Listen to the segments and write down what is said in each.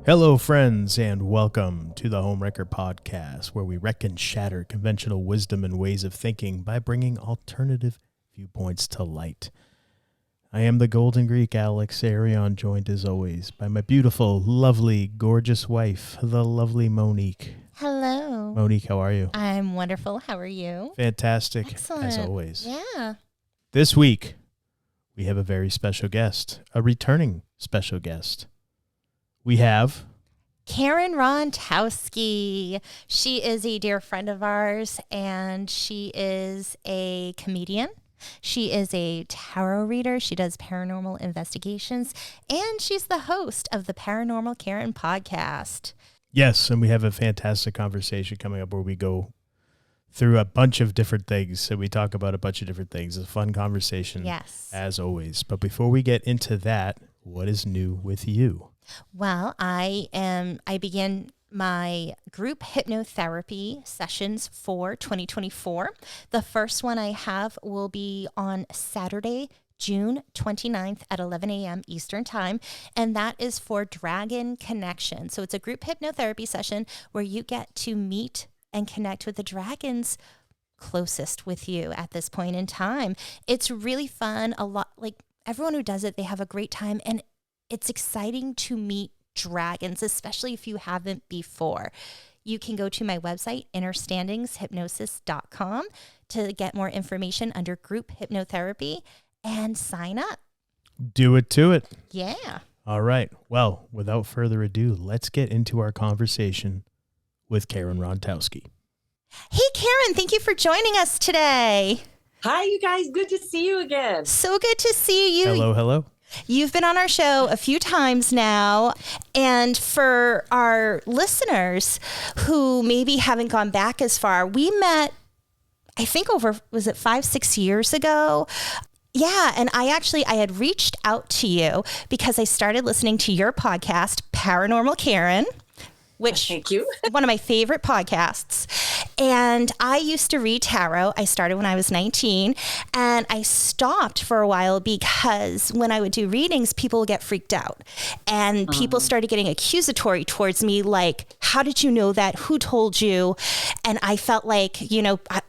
Hello, friends, and welcome to the Homewrecker podcast, where we wreck and shatter conventional wisdom and ways of thinking by bringing alternative viewpoints to light. I am the Golden Greek Alex Arion, joined as always by my beautiful, lovely, gorgeous wife, the lovely Monique. Hello. Monique, how are you? I'm wonderful. How are you? Fantastic, Excellent. as always. Yeah. This week, we have a very special guest, a returning special guest. We have Karen Rontowski. She is a dear friend of ours, and she is a comedian. She is a tarot reader. She does paranormal investigations, and she's the host of the Paranormal Karen podcast. Yes, and we have a fantastic conversation coming up where we go through a bunch of different things. So we talk about a bunch of different things. It's a fun conversation, yes, as always. But before we get into that, what is new with you? Well, I began my group hypnotherapy sessions for 2024. The first one I have will be on Saturday, June 29th at 11 a.m. Eastern Time, and that is for Dragon Connection. So it's a group hypnotherapy session where you get to meet and connect with the dragons closest with you at this point in time. It's really fun. A lot, like everyone who does it, they have a great time, and it's exciting to meet dragons, especially if you haven't before. You can go to my website, innerstandingshypnosis.com, to get more information under group hypnotherapy and sign up. Do it to it. Yeah. All right. Well, without further ado, let's get into our conversation with Karen Rontowski. Hey, Karen, thank you for joining us today. Hi, you guys. Good to see you again. So good to see you. Hello, hello. You've been on our show a few times now, and for our listeners who maybe haven't gone back as far, we met, I think was it 5-6 years ago? Yeah, and I had reached out to you because I started listening to your podcast, Paranormal Karen, which thank you. One of my favorite podcasts. And I used to read tarot. I started when I was 19, and I stopped for a while because when I would do readings, people would get freaked out, and people started getting accusatory towards me, like, how did you know that? Who told you? And I felt like,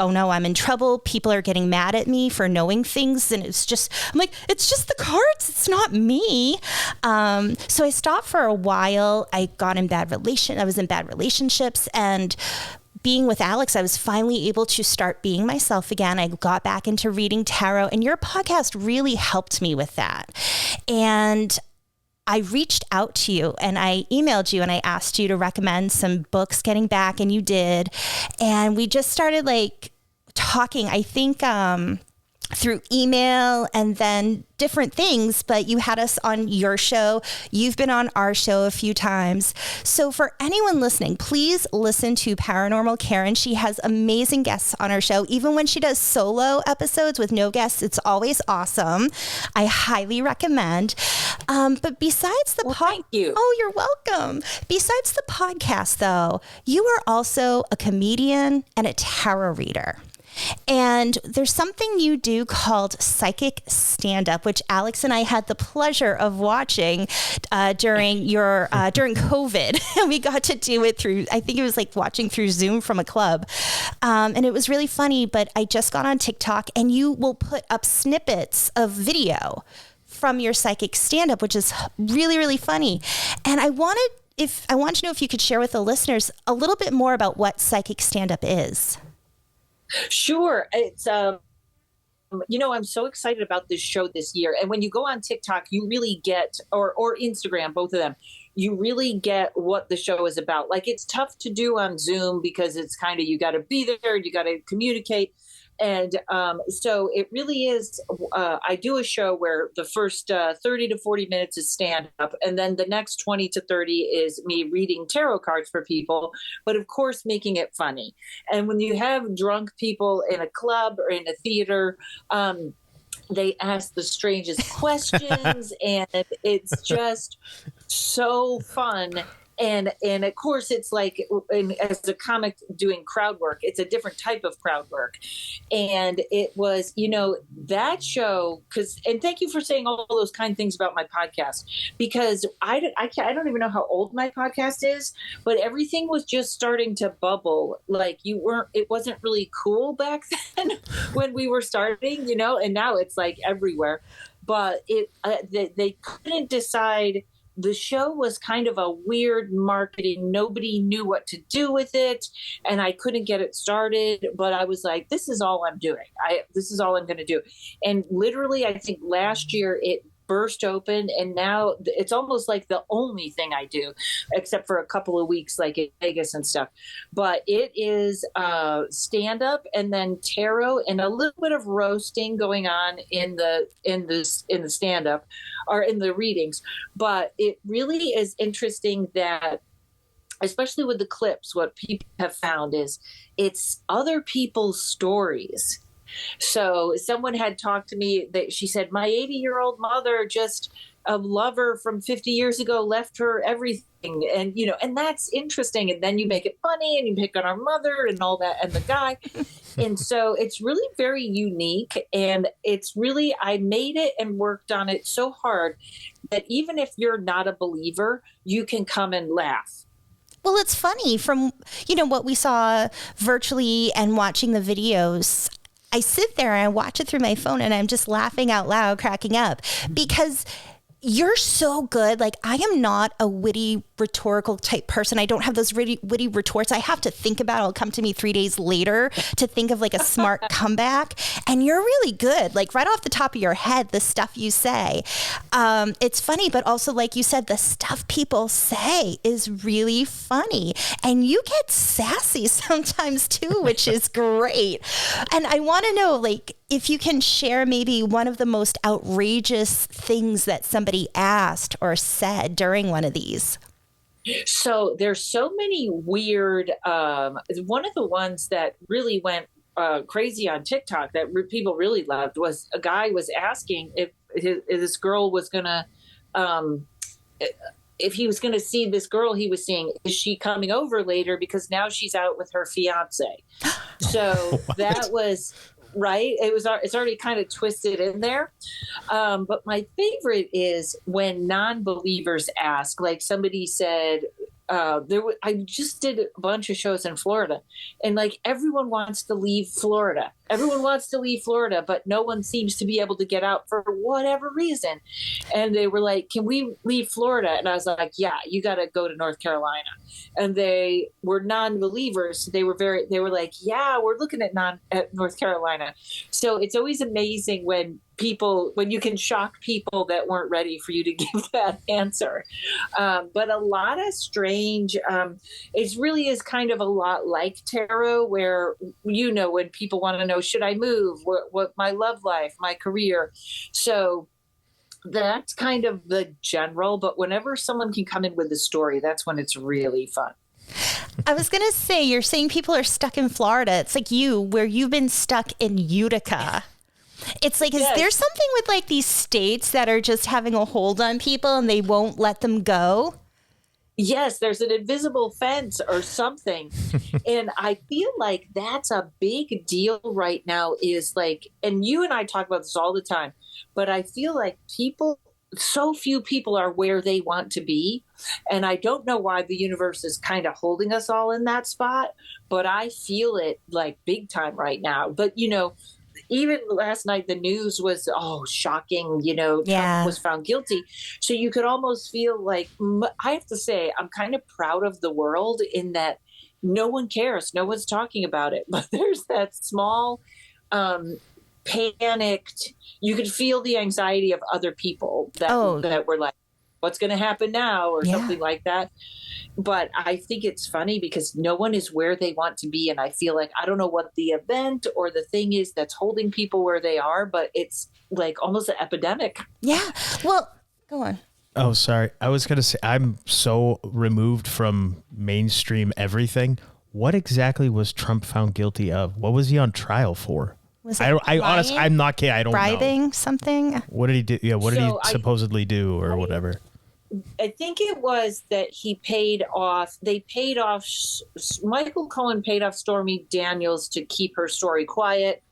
oh no, I'm in trouble. People are getting mad at me for knowing things. And I'm like, it's just the cards. It's not me. So I stopped for a while. I was in bad relationships, and being with Alex, I was finally able to start being myself again. I got back into reading tarot, and your podcast really helped me with that. And I reached out to you, and I emailed you, and I asked you to recommend some books getting back, and you did. And we just started talking, I think, through email and then different things, but you had us on your show. You've been on our show a few times. So for anyone listening, please listen to Paranormal Karen. She has amazing guests on her show. Even when she does solo episodes with no guests, it's always awesome. I highly recommend. But besides the thank you. Oh, you're welcome. Besides the podcast, though, you are also a comedian and a tarot reader. And there's something you do called psychic stand-up, which Alex and I had the pleasure of watching during COVID. We got to do it through, I think it was like watching through Zoom from a club. And it was really funny, but I just got on TikTok, and you will put up snippets of video from your psychic stand-up, which is really, really funny. And I want to know if you could share with the listeners a little bit more about what psychic stand-up is. Sure. It's, I'm so excited about this show this year. And when you go on TikTok, you really get, or Instagram, both of them, you really get what the show is about. Like, it's tough to do on Zoom because it's kind of, you got to be there, you got to communicate. And so it really is, I do a show where the first 30 to 40 minutes is stand up. And then the next 20 to 30 is me reading tarot cards for people, but of course, making it funny. And when you have drunk people in a club or in a theater, they ask the strangest questions, and it's just so fun. And of course it's like, as a comic doing crowd work, it's a different type of crowd work. And it was, that show, and thank you for saying all those kind things about my podcast, because I don't even know how old my podcast is, but everything was just starting to bubble. Like it wasn't really cool back then when we were starting, and now it's like everywhere. But they couldn't decide. The show was kind of a weird marketing. Nobody knew what to do with it, and I couldn't get it started. But I was like, this is all I'm doing. This is all I'm going to do. And literally, I think last year it burst open, and now it's almost like the only thing I do, except for a couple of weeks like in Vegas and stuff. But it is stand up and then tarot and a little bit of roasting going on in the stand up or in the readings. But it really is interesting that, especially with the clips, what people have found is it's other people's stories. So someone had talked to me that she said, my 80-year-old mother, just a lover from 50 years ago, left her everything. And, and that's interesting. And then you make it funny and you pick on our mother and all that and the guy. And so it's really very unique. And it's really, I made it and worked on it so hard that even if you're not a believer, you can come and laugh. Well, it's funny from, what we saw virtually and watching the videos. I sit there and I watch it through my phone and I'm just laughing out loud, cracking up, because you're so good. Like, I am not a witty, rhetorical type person. I don't have those witty retorts. I have to think about it. It'll come to me 3 days later to think of like a smart comeback. And you're really good. Like, right off the top of your head, the stuff you say. It's funny, but also, like you said, the stuff people say is really funny. And you get sassy sometimes too, which is great. And I want to know, like, if you can share maybe one of the most outrageous things that somebody asked or said during one of these. So there's so many weird, one of the ones that really went crazy on TikTok that people really loved was a guy was asking if this girl was going to, if he was going to see this girl he was seeing, is she coming over later? Because now she's out with her fiance. So that was... Right. It's already kind of twisted in there. But my favorite is when non-believers ask, like somebody said, I just did a bunch of shows in Florida, and like everyone wants to leave Florida. Everyone wants to leave Florida, but no one seems to be able to get out for whatever reason. And they were like, can we leave Florida? And I was like, yeah, you got to go to North Carolina. And they were non-believers. They were like, yeah, we're looking at North Carolina. So it's always amazing when you can shock people that weren't ready for you to give that answer. But a lot of strange, it really is kind of a lot like tarot, where, when people want to know, should I move? What my love life, my career. So that's kind of the general, but whenever someone can come in with a story, that's when it's really fun. I was going to say, you're saying people are stuck in Florida. It's like where you've been stuck in Utica. It's like, is there something with like these states that are just having a hold on people and they won't let them go? Yes, there's an invisible fence or something. And I feel like that's a big deal right now, is like, and you and I talk about this all the time, but I feel like so few people are where they want to be. And I don't know why the universe is kind of holding us all in that spot, but I feel it like big time right now. But, even last night, the news was, shocking, Trump was found guilty. So you could almost feel like, I have to say, I'm kind of proud of the world in that no one cares. No one's talking about it. But there's that small panicked, you could feel the anxiety of other people that were like, what's going to happen now, or something like that. But I think it's funny because no one is where they want to be. And I feel like, I don't know what the event or the thing is that's holding people where they are, but it's like almost an epidemic. Yeah. Well, go on. Oh, sorry. I was going to say, I'm so removed from mainstream everything. What exactly was Trump found guilty of? What was he on trial for? I honestly, I'm not kidding. I don't know. Bribing something? What did he do? Yeah. What did he supposedly do or whatever? I think it was that Michael Cohen paid off Stormy Daniels to keep her story quiet,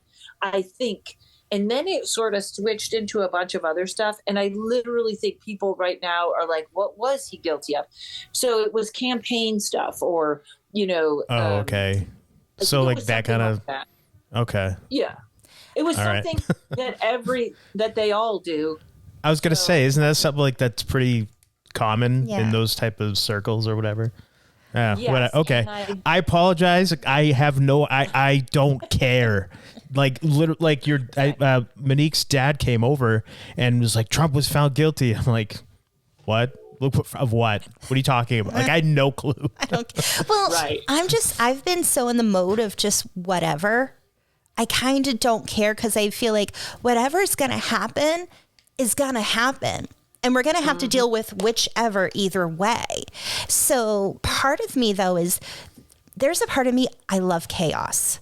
I think. And then it sort of switched into a bunch of other stuff. And I literally think people right now are like, what was he guilty of? So it was campaign stuff or, okay. So like that kind of, okay. Yeah. It was something that they all do. I was going to say, isn't that something like that's pretty common in those type of circles or whatever? Yeah. Yes, okay. I apologize. I don't care. Like literally, like Monique's dad came over and was like, Trump was found guilty. I'm like, what? Of what? What are you talking about? Like, I had no clue. I don't. Well, right. I've been so in the mode of just whatever. I kind of don't care because I feel like whatever's going to happen is going to happen. And we're going to have to deal with whichever either way. So part of me, though, there's a part of me, I love chaos.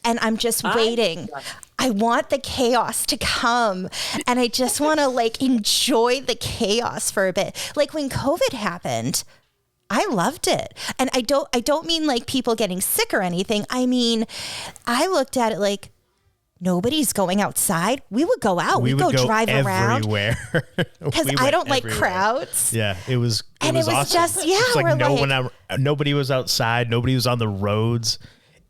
And I'm just waiting. I want the chaos to come. And I just want to like enjoy the chaos for a bit. Like when COVID happened, I loved it. And I don't mean like people getting sick or anything. I mean, I looked at it like, nobody's going outside. We would go out. We'd go drive everywhere. Because I don't like crowds. Yeah, it was awesome. Just, yeah. It's like nobody was outside. Nobody was on the roads.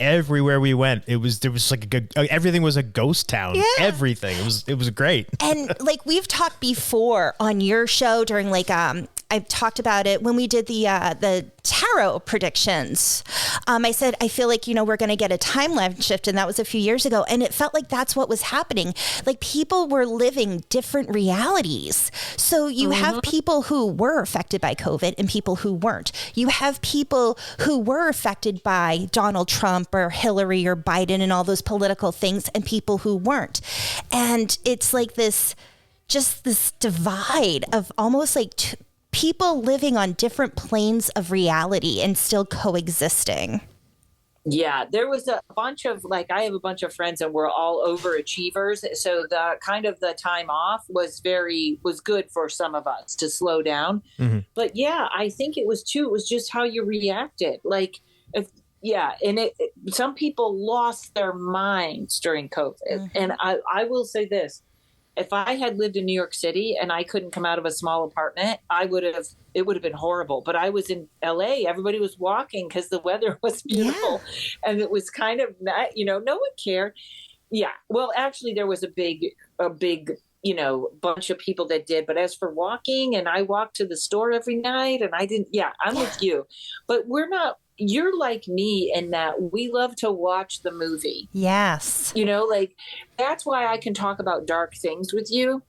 Everywhere we went, there was like everything was a ghost town. Yeah. Everything. It was great. And like we've talked before on your show during like I've talked about it when we did the tarot predictions. I said, I feel like, we're going to get a timeline shift. And that was a few years ago. And it felt like that's what was happening. Like people were living different realities. So you have people who were affected by COVID and people who weren't. You have people who were affected by Donald Trump or Hillary or Biden and all those political things and people who weren't. And it's like this divide of almost like people living on different planes of reality and still coexisting. Yeah, there was a bunch of I have a bunch of friends and we're all overachievers. So the kind of the time off was good for some of us to slow down. Mm-hmm. But yeah, I think it was just how you reacted. Some people lost their minds during COVID. Mm-hmm. And I will say this. If I had lived in New York City and I couldn't come out of a small apartment, it would have been horrible. But I was in LA. Everybody was walking because the weather was beautiful. Yeah. And it was kind of, no one cared. Yeah. Well, actually, there was a big, bunch of people that did. But as for walking, and I walked to the store every night and I didn't, I'm with you. But you're like me in that we love to watch the movie. Yes. That's why I can talk about dark things with you,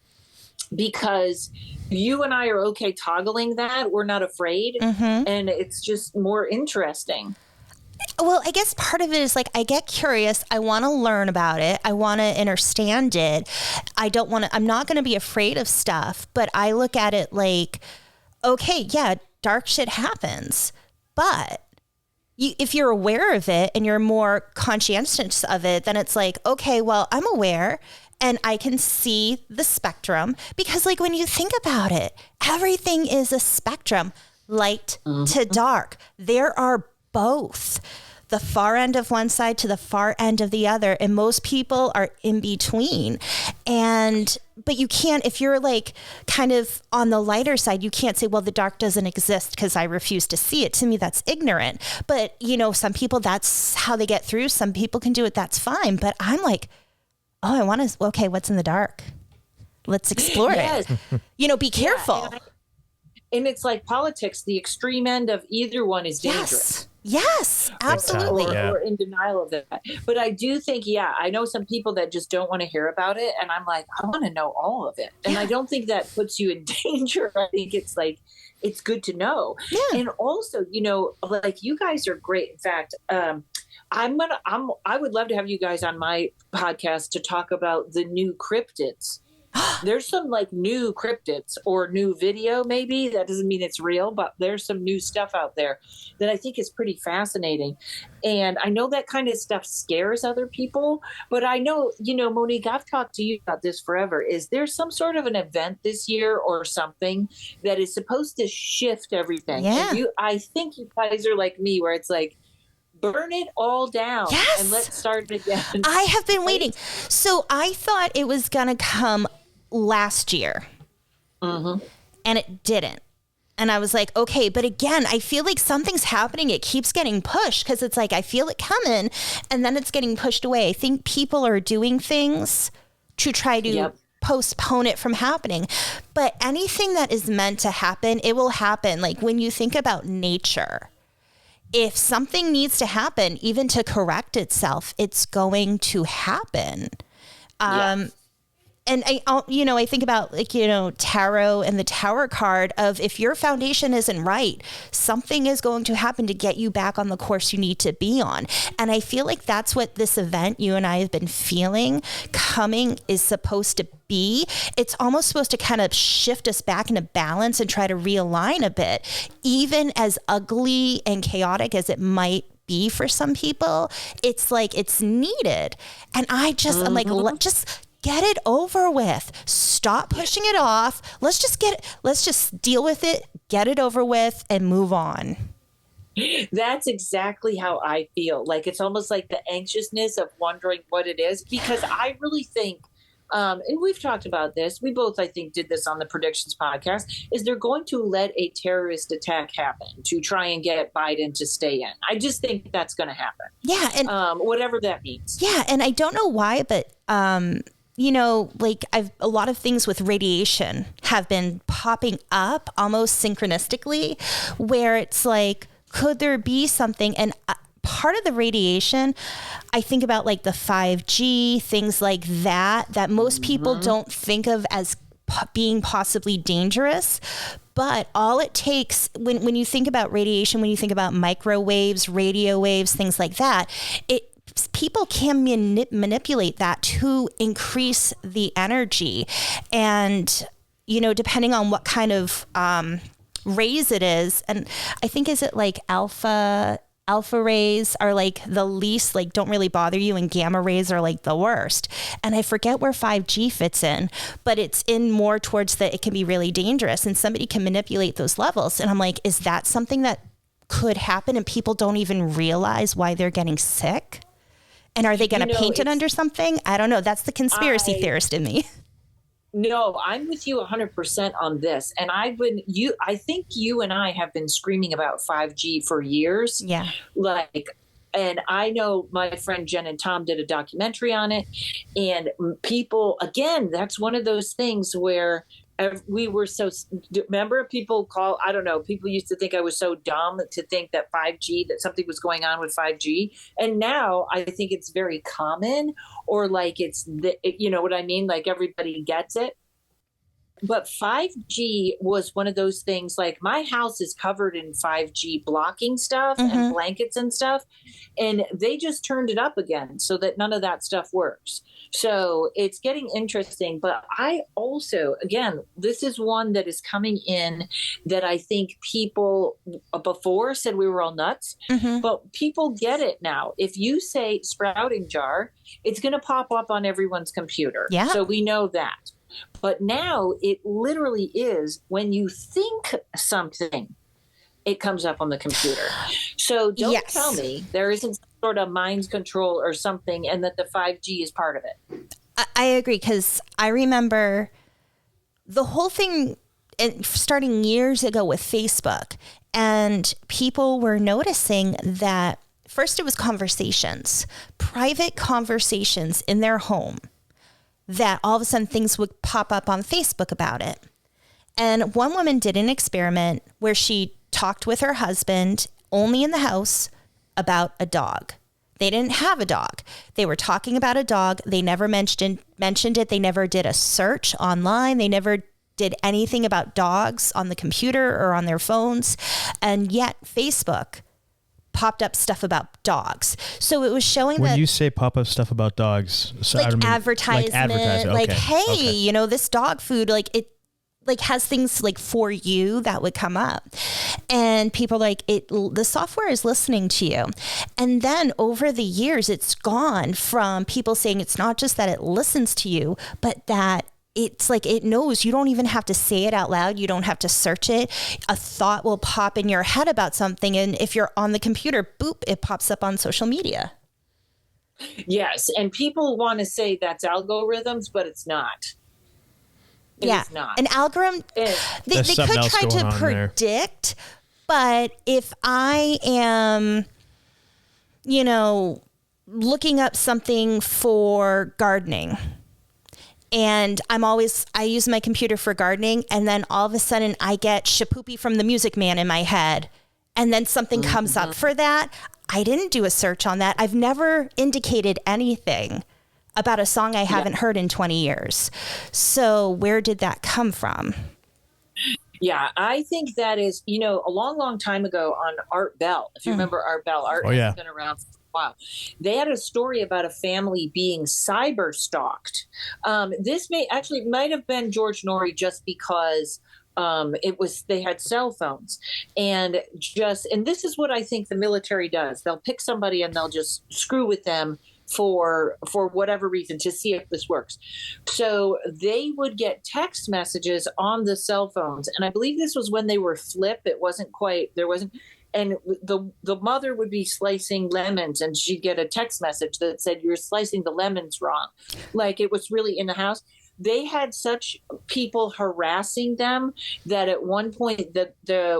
because you and I are okay toggling that. We're not afraid. Mm-hmm. And it's just more interesting. Well, I guess part of it is like I get curious. I want to learn about it. I want to understand it. I'm not going to be afraid of stuff, but I look at it like, okay, yeah, dark shit happens. But if you're aware of it and you're more conscientious of it, then it's like, okay, well, I'm aware and I can see the spectrum, because like when you think about it, everything is a spectrum, light to dark. There are both the far end of one side to the far end of the other. And most people are in between. But you can't, if you're like kind of on the lighter side, you can't say, well, the dark doesn't exist because I refuse to see it. To me, that's ignorant. But, some people, that's how they get through. Some people can do it. That's fine. But I'm like, I want to, okay, what's in the dark? Let's explore it. Be careful. Yeah, and it's like politics. The extreme end of either one is dangerous. Yes, absolutely. Or in denial of that. But I do think, I know some people that just don't want to hear about it. And I'm like, I want to know all of it. And I don't think that puts you in danger. I think it's like, it's good to know. Yeah. And also, like you guys are great. In fact, I would love to have you guys on my podcast to talk about the new cryptids. There's some like new cryptids or new video, maybe. That doesn't mean it's real, but there's some new stuff out there that I think is pretty fascinating. And I know that kind of stuff scares other people, but I know, Monique, I've talked to you about this forever. Is there some sort of an event this year or something that is supposed to shift everything? Yeah. And I think you guys are like me, where it's like, burn it all down and let's start again. I have been waiting. So I thought it was going to come last year, and it didn't. And I was like, okay, but again, I feel like something's happening. It keeps getting pushed because it's like I feel it coming, and then it's getting pushed away. I think people are doing things to try to postpone it from happening. But anything that is meant to happen, it will happen. Like when you think about nature, if something needs to happen, even to correct itself, it's going to happen. And I think about tarot and the Tower card of if your foundation isn't right, something is going to happen to get you back on the course you need to be on. And I feel like that's what this event you and I have been feeling coming is supposed to be. It's almost supposed to kind of shift us back into balance and try to realign a bit, even as ugly and chaotic as it might be for some people. It's like it's needed. And I'm like, just get it over with. Stop pushing it off. Let's just deal with it, get it over with, and move on. That's exactly how I feel. Like it's almost like the anxiousness of wondering what it is, because I really think, and we've talked about this, we both, I think, did this on the Predictions podcast, is they're going to let a terrorist attack happen to try and get Biden to stay in. I just think that's going to happen. Yeah. And whatever that means. Yeah. And I don't know why, but a lot of things with radiation have been popping up almost synchronistically, where it's like, could there be something? And part of the radiation, I think about like the 5G, things like that most people don't think of as being possibly dangerous. But all it takes when you think about radiation, when you think about microwaves, radio waves, things like that, people can manipulate that to increase the energy. And, depending on what kind of rays it is. And I think, is it like alpha rays are like the least, like don't really bother you, and gamma rays are like the worst. And I forget where 5G fits in, but it's in more towards that it can be really dangerous and somebody can manipulate those levels. And I'm like, is that something that could happen and people don't even realize why they're getting sick? And are they going to paint it under something? I don't know. That's the conspiracy theorist in me. No, I'm with you 100% on this. And I think you and I have been screaming about 5G for years. Yeah. And I know my friend Jen and Tom did a documentary on it. And people, again, that's one of those things where we were remember people used to think I was so dumb to think that 5G, that something was going on with 5G. And now I think it's very common, or like you know what I mean? Like everybody gets it. But 5G was one of those things, like my house is covered in 5G blocking stuff and blankets and stuff. And they just turned it up again so that none of that stuff works. So it's getting interesting. But I also, again, this is one that is coming in that I think people before said we were all nuts, but people get it now. If you say sprouting jar, it's going to pop up on everyone's computer. Yeah. So we know that. But now it literally is when you think something, it comes up on the computer. So don't tell me there isn't some sort of mind control or something, and that the 5G is part of it. I agree, because I remember the whole thing starting years ago with Facebook, and people were noticing that first it was conversations, private conversations in their home, that all of a sudden things would pop up on Facebook about it. And one woman did an experiment where she talked with her husband only in the house about a dog. They didn't have a dog. They were talking about a dog. They never mentioned it. They never did a search online. They never did anything about dogs on the computer or on their phones. And yet Facebook popped up stuff about dogs. So it was showing when that you say pop up stuff about dogs, so like I don't mean, advertisement, like, okay. hey, Okay. you know, this dog food, like it like has things like for you that would come up, and people like it, the software is listening to you. And then over the years, it's gone from people saying it's not just that it listens to you, but that it's like it knows. You don't even have to say it out loud. You don't have to search it. A thought will pop in your head about something, and if you're on the computer, boop, it pops up on social media. Yes, and people want to say that's algorithms, but it's not. It is not. An algorithm, they could try to predict, but if I am, you know, looking up something for gardening, and I use my computer for gardening, and then all of a sudden I get Shapoopy from the Music Man in my head, and then something comes up for that. I didn't do a search on that. I've never indicated anything about a song I haven't heard in 20 years. So where did that come from? Yeah, I think that is, you know, a long, long time ago on Art Bell. If you remember Art Bell, Art has been around for a while. They had a story about a family being cyber stalked. This might have been George Norrie, just because they had cell phones, and this is what I think the military does. They'll pick somebody and they'll just screw with them for whatever reason to see if this works. So they would get text messages on the cell phones. And I believe this was when they were flip. And the mother would be slicing lemons, and she'd get a text message that said, "You're slicing the lemons wrong." Like it was really in the house. They had such people harassing them that at one point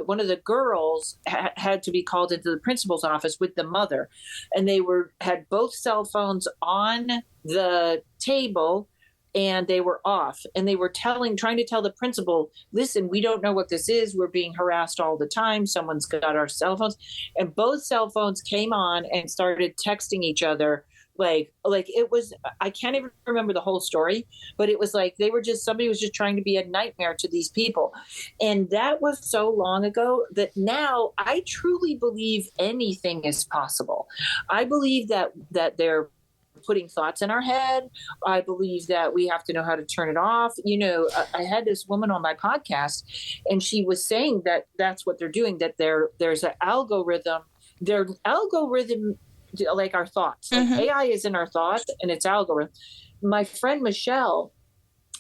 one of the girls had to be called into the principal's office with the mother, and they had both cell phones on the table, and they were off, and they were trying to tell the principal, "Listen, we don't know what this is. We're being harassed all the time. Someone's got our cell phones." And both cell phones came on and started texting each other. Like it was, I can't even remember the whole story, but it was like somebody was just trying to be a nightmare to these people. And that was so long ago that now I truly believe anything is possible. I believe that they're putting thoughts in our head. I believe that we have to know how to turn it off. You know, I had this woman on my podcast, and she was saying that that's what they're doing, that there's an algorithm. Their algorithm, like our thoughts. Like AI is in our thoughts, and it's algorithm. My friend Michelle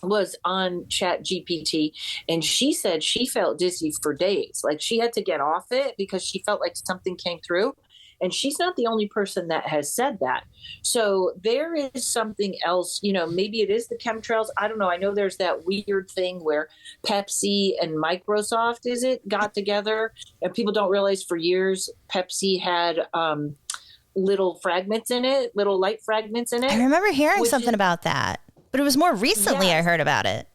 was on Chat GPT, and she said she felt dizzy for days. Like she had to get off it because she felt like something came through. And she's not the only person that has said that. So there is something else, you know, maybe it is the chemtrails. I don't know. I know there's that weird thing where Pepsi and Microsoft got together, and people don't realize for years Pepsi had little fragments in it, little light fragments in it. I remember hearing something about that, but it was more recently I heard about it.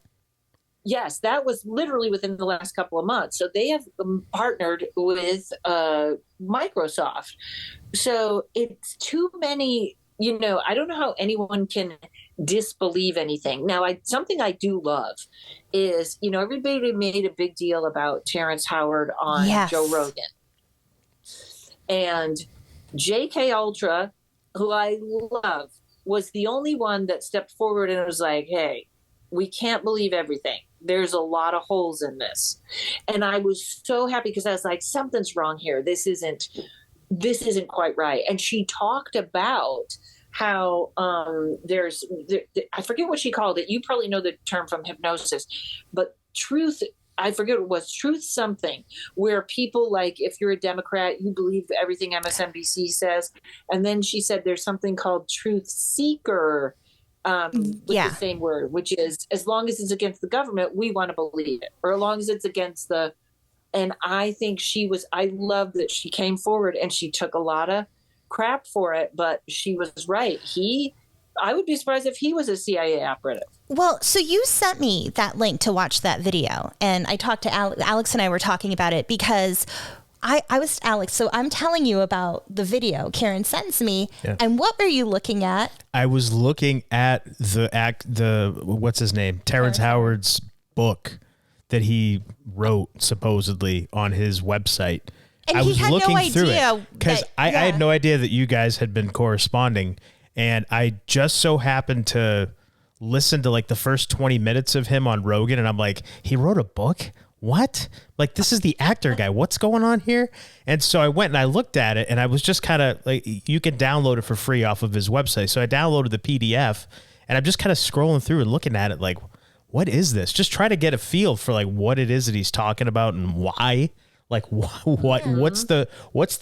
Yes, that was literally within the last couple of months. So they have partnered with Microsoft. So it's too many, you know, I don't know how anyone can disbelieve anything. Now, something I do love is, you know, everybody made a big deal about Terrence Howard on Joe Rogan. And JK Ultra, who I love, was the only one that stepped forward and was like, "Hey, we can't believe everything. There's a lot of holes in this." And I was so happy because I was like, something's wrong here. This isn't quite right. And she talked about how I forget what she called it. You probably know the term from hypnosis, but truth, I forget what it was, truth something, where people, like, if you're a Democrat, you believe everything MSNBC says. And then she said there's something called truth seeker, with the same word, which is, as long as it's against the government, we want to believe it, or as long as it's against the, and I think I love that she came forward, and she took a lot of crap for it, but she was right. I would be surprised if he was a CIA operative. Well, so you sent me that link to watch that video, and I talked to Alex and I were talking about it because I was Alex. So I'm telling you about the video Karen sends me. Yeah. And what were you looking at? I was looking at the what's his name? Terrence Howard's book that he wrote supposedly on his website. And I he was had looking no through idea it because I had no idea that you guys had been corresponding, and I just so happened to listen to like the first 20 minutes of him on Rogan, and I'm like, he wrote a book? What? Like, this is the actor guy. What's going on here? And so I went and I looked at it, and I was just kind of like, you can download it for free off of his website. So I downloaded the PDF, and I'm just kind of scrolling through and looking at it like, what is this? Just try to get a feel for like what it is that he's talking about and why. Like what's the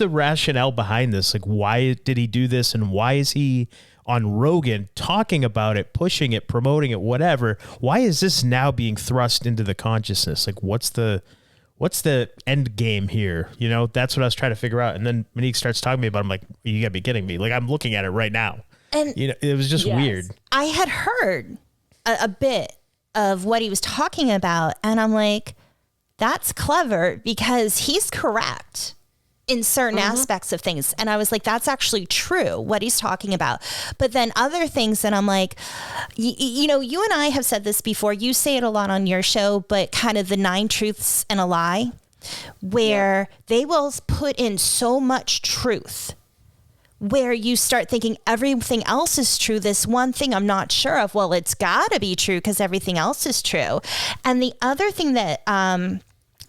rationale behind this? Like, why did he do this, and why is he on Rogan talking about it, pushing it, promoting it, whatever? Why is this now being thrust into the consciousness? Like, what's the end game here? You know, that's what I was trying to figure out. And then Monique starts talking to me about it. I'm like, you gotta be kidding me. Like, I'm looking at it right now. And you know, it was just weird. I had heard a bit of what he was talking about, and I'm like, that's clever because he's correct in certain aspects of things. And I was like, that's actually true, what he's talking about. But then other things that I'm like, you know, you and I have said this before. You say it a lot on your show, but kind of the 9 truths and a lie, where they will put in so much truth where you start thinking everything else is true. This one thing I'm not sure of. Well, it's got to be true because everything else is true. And the other thing that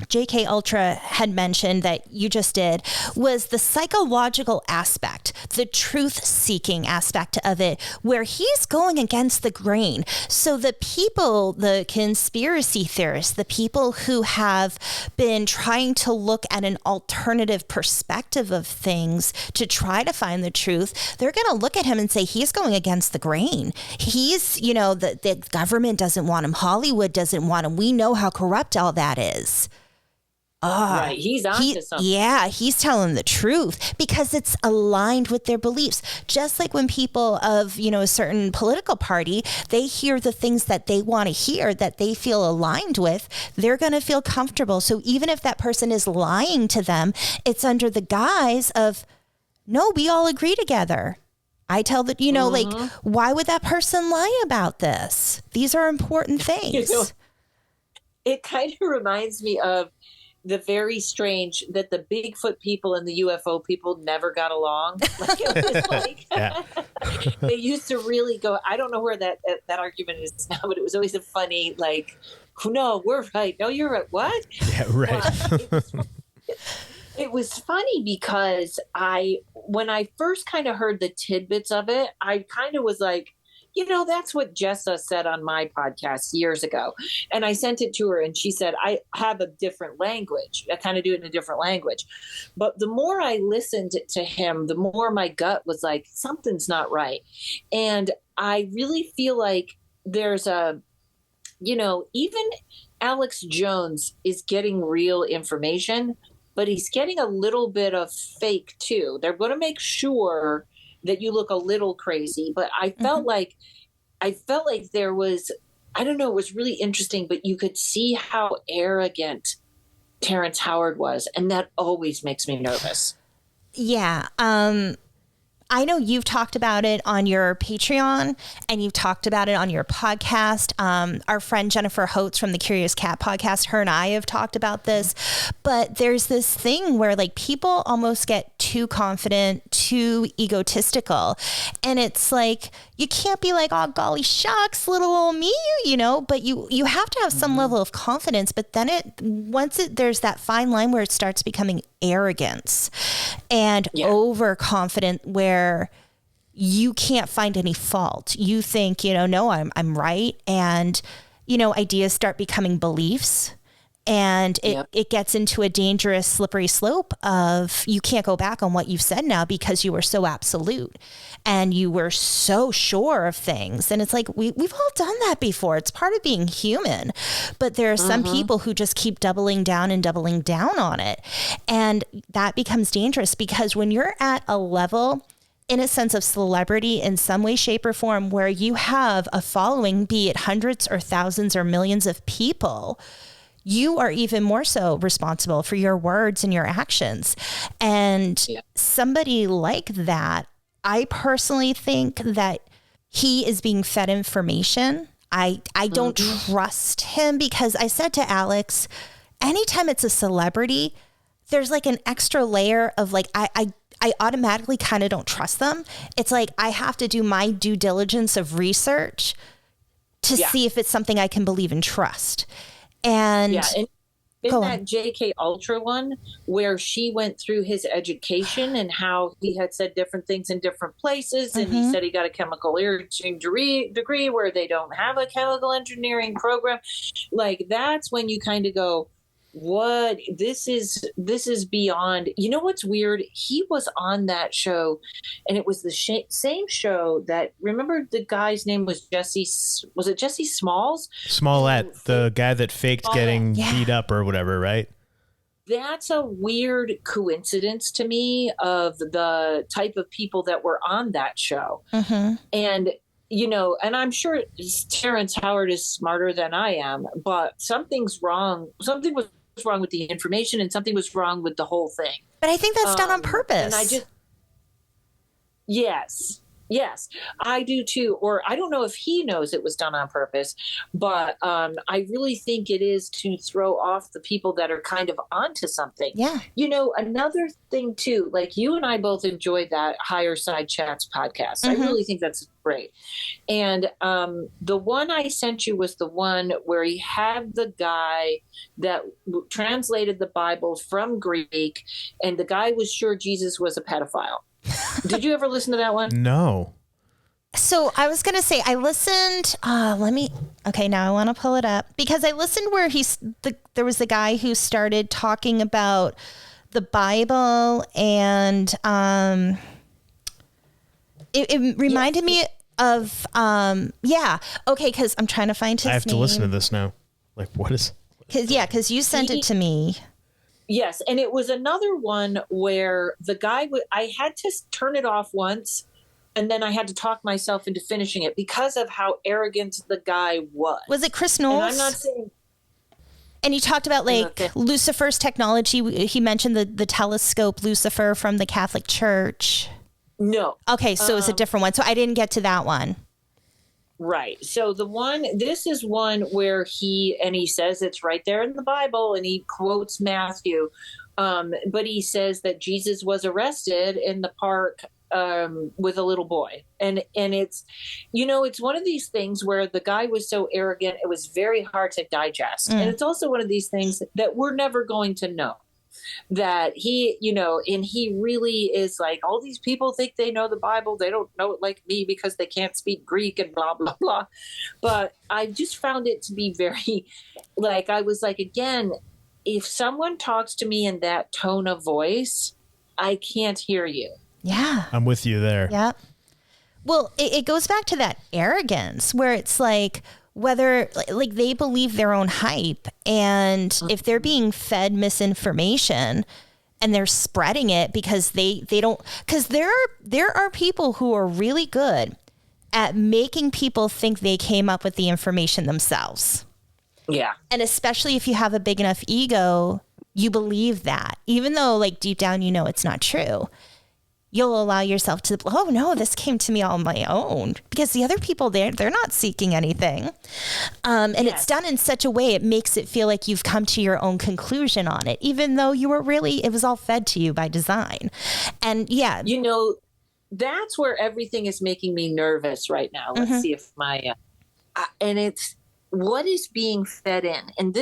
JK Ultra had mentioned that you just did was the psychological aspect, the truth-seeking aspect of it, where he's going against the grain. So the people, the conspiracy theorists, the people who have been trying to look at an alternative perspective of things to try to find the truth, they're going to look at him and say, he's going against the grain. He's, you know, the government doesn't want him. Hollywood doesn't want him. We know how corrupt all that is. Right, he's onto something. Yeah, he's telling the truth because it's aligned with their beliefs. Just like when people of, you know, a certain political party, they hear the things that they want to hear, that they feel aligned with, they're going to feel comfortable. So even if that person is lying to them, it's under the guise of, no, we all agree together. I tell that, you know, like, why would that person lie about this? These are important things. You know, it kind of reminds me of the very strange that the Bigfoot people and the UFO people never got along. Like, it was like they used to really go. I don't know where that argument is now, but it was always a funny, like, no, we're right. No, you're right. What? Yeah, right. It was funny because when I first kind of heard the tidbits of it, I kind of was like, you know, that's what Jessa said on my podcast years ago. And I sent it to her and she said, I have a different language. I kind of do it in a different language. But the more I listened to him, the more my gut was like, something's not right. And I really feel like there's you know, even Alex Jones is getting real information, but he's getting a little bit of fake too. They're going to make sure that you look a little crazy, but I felt like there was, I don't know, it was really interesting, but you could see how arrogant Terrence Howard was. And that always makes me nervous. Yeah. I know you've talked about it on your Patreon and you've talked about it on your podcast. Our friend Jennifer Holtz from the Curious Cat podcast, her and I have talked about this, but there's this thing where like people almost get too confident, too egotistical. And it's like, you can't be like, oh, golly shucks, little old me, you know, but you have to have some level of confidence. But then there's that fine line where it starts becoming arrogance and overconfident, where you can't find any fault. You think, you know, no, I'm right. And, you know, ideas start becoming beliefs. And it gets into a dangerous slippery slope of you can't go back on what you've said now because you were so absolute and you were so sure of things. And it's like, we've all done that before. It's part of being human. But there are some people who just keep doubling down on it. And that becomes dangerous because when you're at a level, in a sense of celebrity in some way, shape, or form, where you have a following, be it hundreds or thousands or millions of people, you are even more so responsible for your words and your actions. And somebody like that, I personally think that he is being fed information. I don't trust him because I said to Alex, anytime it's a celebrity, there's like an extra layer of like, I automatically kind of don't trust them. It's like, I have to do my due diligence of research to see if it's something I can believe and trust. And in that JK Ultra one, where she went through his education and how he had said different things in different places, and he said he got a chemical engineering degree where they don't have a chemical engineering program, like that's when you kind of go, what, this is beyond. You know what's weird, he was on that show, and it was the same show that, remember the guy's name was Jesse Smalls? Smollett, the guy that faked getting beat up or whatever, right? That's a weird coincidence to me of the type of people that were on that show. And you know, and I'm sure Terrence Howard is smarter than I am, but something's wrong. Something was wrong with the information, and something was wrong with the whole thing. But I think that's done on purpose. And I just, yes, I do too. Or I don't know if he knows it was done on purpose, but I really think it is to throw off the people that are kind of onto something. Yeah. You know, another thing too, like you and I both enjoyed that Higher Side Chats podcast. I really think that's great. And the one I sent you was the one where he had the guy that translated the Bible from Greek, and the guy was sure Jesus was a pedophile. Did you ever listen to that one? No. So I was going to say, I listened, now I want to pull it up, because I listened where there was the guy who started talking about the Bible, and it reminded me of, because I'm trying to find his name. I have to listen to this now. Like, what is... Because you sent it to me. Yes, and it was another one where the guy I had to turn it off once, and then I had to talk myself into finishing it because of how arrogant the guy was. Was it Chris Knowles? And I'm not saying... And he talked about Lucifer's technology. He mentioned the telescope Lucifer from the Catholic Church. No. Okay, so it's a different one. So I didn't get to that one. Right. So this is one where he says it's right there in the Bible, and he quotes Matthew. But he says that Jesus was arrested in the park with a little boy. And it's, you know, it's one of these things where the guy was so arrogant, it was very hard to digest. And it's also one of these things that we're never going to know. That he, you know, and he really is like, all these people think they know the Bible. They don't know it like me because they can't speak Greek and blah, blah, blah. But I just found it to be very, like, I was like, again, if someone talks to me in that tone of voice, I can't hear you. Yeah. I'm with you there. Yeah. Well, it goes back to that arrogance where it's like, whether like they believe their own hype, and if they're being fed misinformation and they're spreading it because they don't, because there are people who are really good at making people think they came up with the information themselves. Yeah. And especially if you have a big enough ego, you believe that, even though like deep down, you know, it's not true. You'll allow yourself to, oh no, this came to me on my own, because the other people they're not seeking anything. And it's done in such a way, it makes it feel like you've come to your own conclusion on it, even though it was all fed to you by design. And yeah. You know, that's where everything is making me nervous right now. Let's see if and it's, what is being fed in? And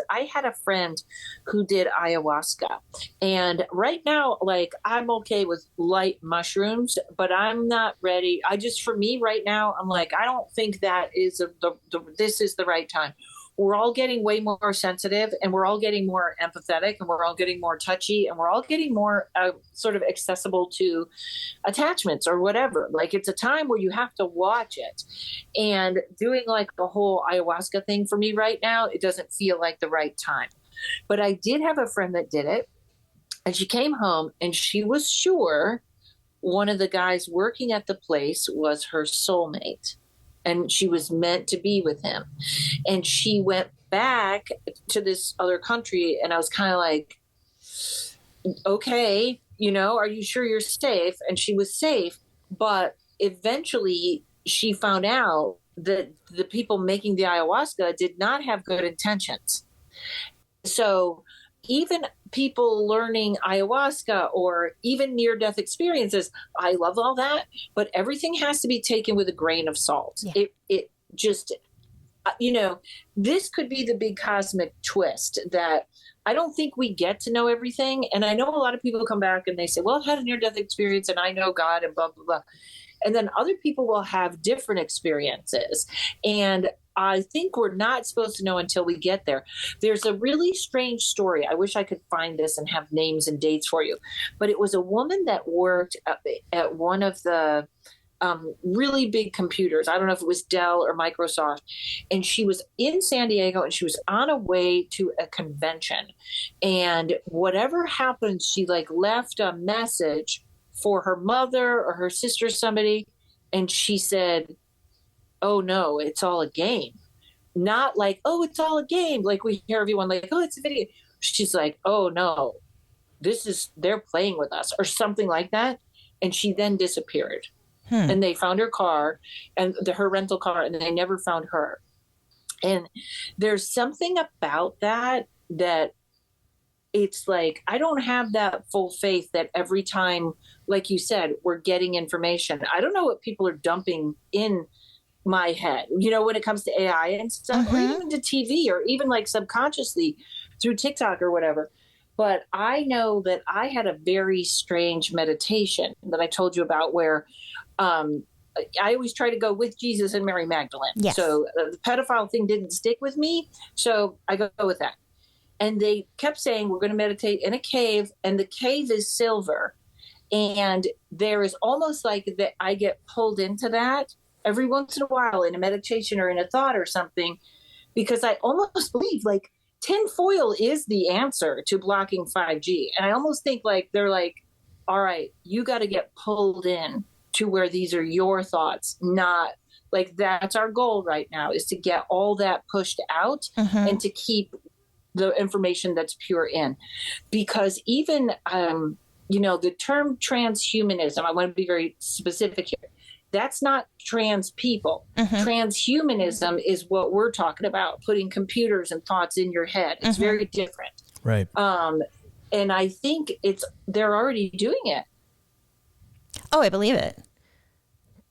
I had a friend who did ayahuasca, and right now, like, I'm okay with light mushrooms, but I'm not ready. For me right now, I'm like, I don't think that is this is the right time. We're all getting way more sensitive, and we're all getting more empathetic, and we're all getting more touchy, and we're all getting more sort of accessible to attachments or whatever. Like, it's a time where you have to watch it. And doing like the whole ayahuasca thing for me right now, it doesn't feel like the right time. But I did have a friend that did it, and she came home and she was sure one of the guys working at the place was her soulmate. And she was meant to be with him. And she went back to this other country, and I was kind of like, okay, you know, are you sure you're safe? And she was safe. But eventually she found out that the people making the ayahuasca did not have good intentions. So even people learning ayahuasca or even near-death experiences. I love all that, but everything has to be taken with a grain of salt. Yeah. It just, this could be the big cosmic twist that I don't think we get to know everything. And I know a lot of people come back and they say, well, I've had a near-death experience and I know God and blah, blah, blah. And then other people will have different experiences. And I think we're not supposed to know until we get there. There's a really strange story. I wish I could find this and have names and dates for you. But it was a woman that worked at one of the really big computers. I don't know if it was Dell or Microsoft. And she was in San Diego and she was on a way to a convention. And whatever happened, she left a message for her mother or her sister or somebody. And she said, oh no, it's all a game. Not like, oh, it's all a game. Like we hear everyone oh, it's a video. She's like, oh no, they're playing with us or something like that. And she then disappeared. And they found her car and her rental car, and they never found her. And there's something about that it's like, I don't have that full faith that every time, like you said, we're getting information. I don't know what people are dumping in my head, when it comes to AI and stuff, or even to TV, or even subconsciously through TikTok or whatever. But I know that I had a very strange meditation that I told you about where I always try to go with Jesus and Mary Magdalene. Yes. So the pedophile thing didn't stick with me. So I go with that. And they kept saying, we're going to meditate in a cave, and the cave is silver. And there is almost like that I get pulled into that every once in a while in a meditation or in a thought or something, because I almost believe tinfoil is the answer to blocking 5G. And I almost think they're all right, you got to get pulled in to where these are your thoughts, not that's our goal right now, is to get all that pushed out and to keep the information that's pure in. Because even, the term transhumanism, I want to be very specific here. That's not trans people. Transhumanism is what we're talking about, putting computers and thoughts in your head. It's very different. Right. And I think they're already doing it. Oh, I believe it.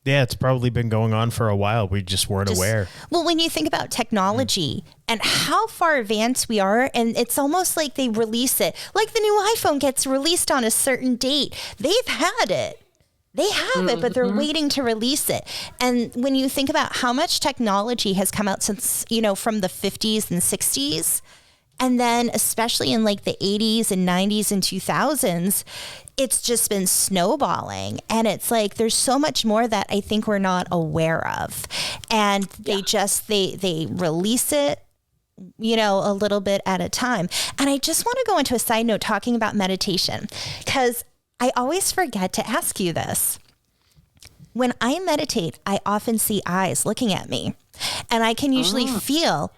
Yeah, it's probably been going on for a while. We just weren't aware. Well, when you think about technology and how far advanced we are, and it's almost like they release it, like the new iPhone gets released on a certain date. They've had it. They have it, but they're waiting to release it. And when you think about how much technology has come out since, from the 50s and 60s, and then especially in the 80s and 90s and 2000s, it's just been snowballing. And it's there's so much more that I think we're not aware of. And they they release it, a little bit at a time. And I just want to go into a side note talking about meditation, because I always forget to ask you this. When I meditate, I often see eyes looking at me, and I can usually feel,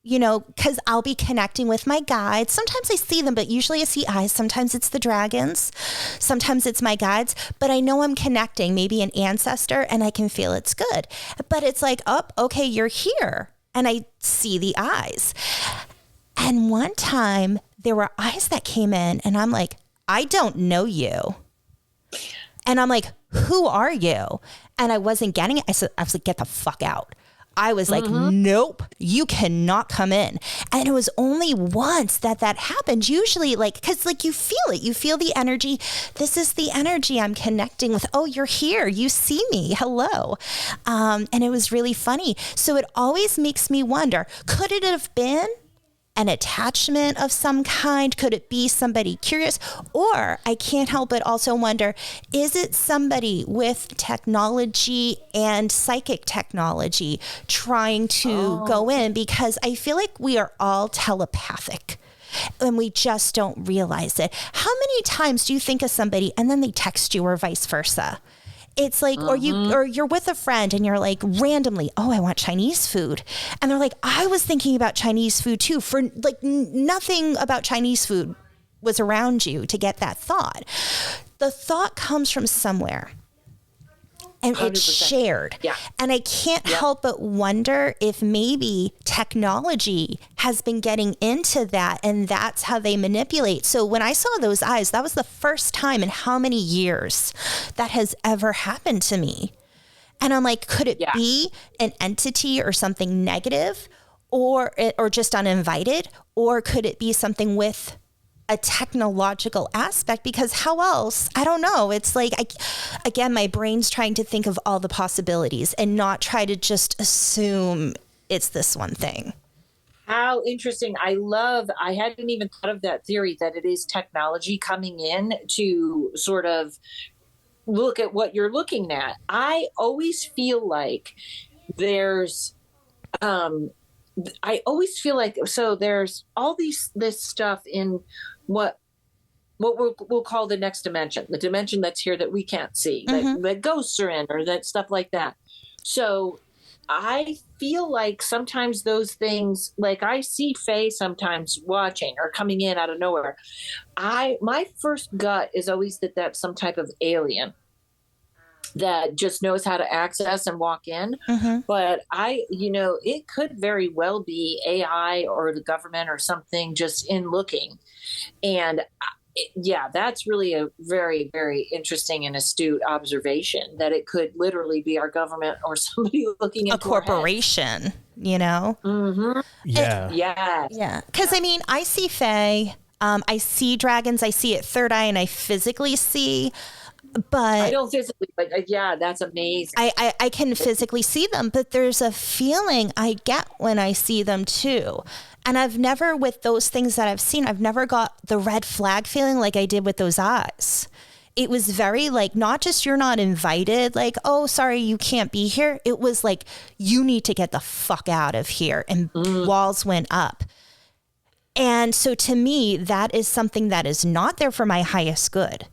because I'll be connecting with my guides. Sometimes I see them, but usually I see eyes. Sometimes it's the dragons. Sometimes it's my guides, but I know I'm connecting, maybe an ancestor, and I can feel it's good. But it's oh, okay, you're here. And I see the eyes. And one time there were eyes that came in, and I'm I don't know you. And I'm who are you? And I wasn't getting it. I was get the fuck out. I was nope, you cannot come in. And it was only once that happened. Usually because you feel it, you feel the energy. This is the energy I'm connecting with. Oh, you're here. You see me. Hello. And it was really funny. So it always makes me wonder, could it have been an attachment of some kind? Could it be somebody curious? Or I can't help but also wonder, is it somebody with technology and psychic technology trying to go in? Because I feel like we are all telepathic and we just don't realize it. How many times do you think of somebody and then they text you, or vice versa? It's or you're with a friend and you're randomly, oh, I want Chinese food. And they're I was thinking about Chinese food too. For nothing about Chinese food was around you to get that thought. The thought comes from somewhere. and 100%. it's shared. Yeah. And I can't help but wonder if maybe technology has been getting into that, and that's how they manipulate. So when I saw those eyes, that was the first time in how many years that has ever happened to me. And I'm like, could it be an entity or something negative, or just uninvited, or could it be something with a technological aspect? Because how else? I don't know. It's like, again, my brain's trying to think of all the possibilities and not try to just assume it's this one thing. How interesting. I hadn't even thought of that theory, that it is technology coming in to sort of look at what you're looking at. I always feel like there's so there's all this stuff in what we'll call the next dimension, the dimension that's here that we can't see, that ghosts are in, or that stuff like that. So I feel like sometimes those things, like I see Faye sometimes watching or coming in out of nowhere. My first gut is always that that's some type of alien that just knows how to access and walk in. But it could very well be AI or the government or something just in looking. And that's really a very, very interesting and astute observation, that it could literally be our government or somebody looking into a corporation, Yeah. Because I see Faye, I see dragons, I see it third eye, and I physically see. But I don't physically, but that's amazing. I can physically see them, but there's a feeling I get when I see them too. And I've never, with those things that I've seen, I've never got the red flag feeling like I did with those eyes. It was very like, not just you're not invited, like, oh, sorry, you can't be here. It was like, you need to get the fuck out of here. And walls went up. And so to me, that is something that is not there for my highest good.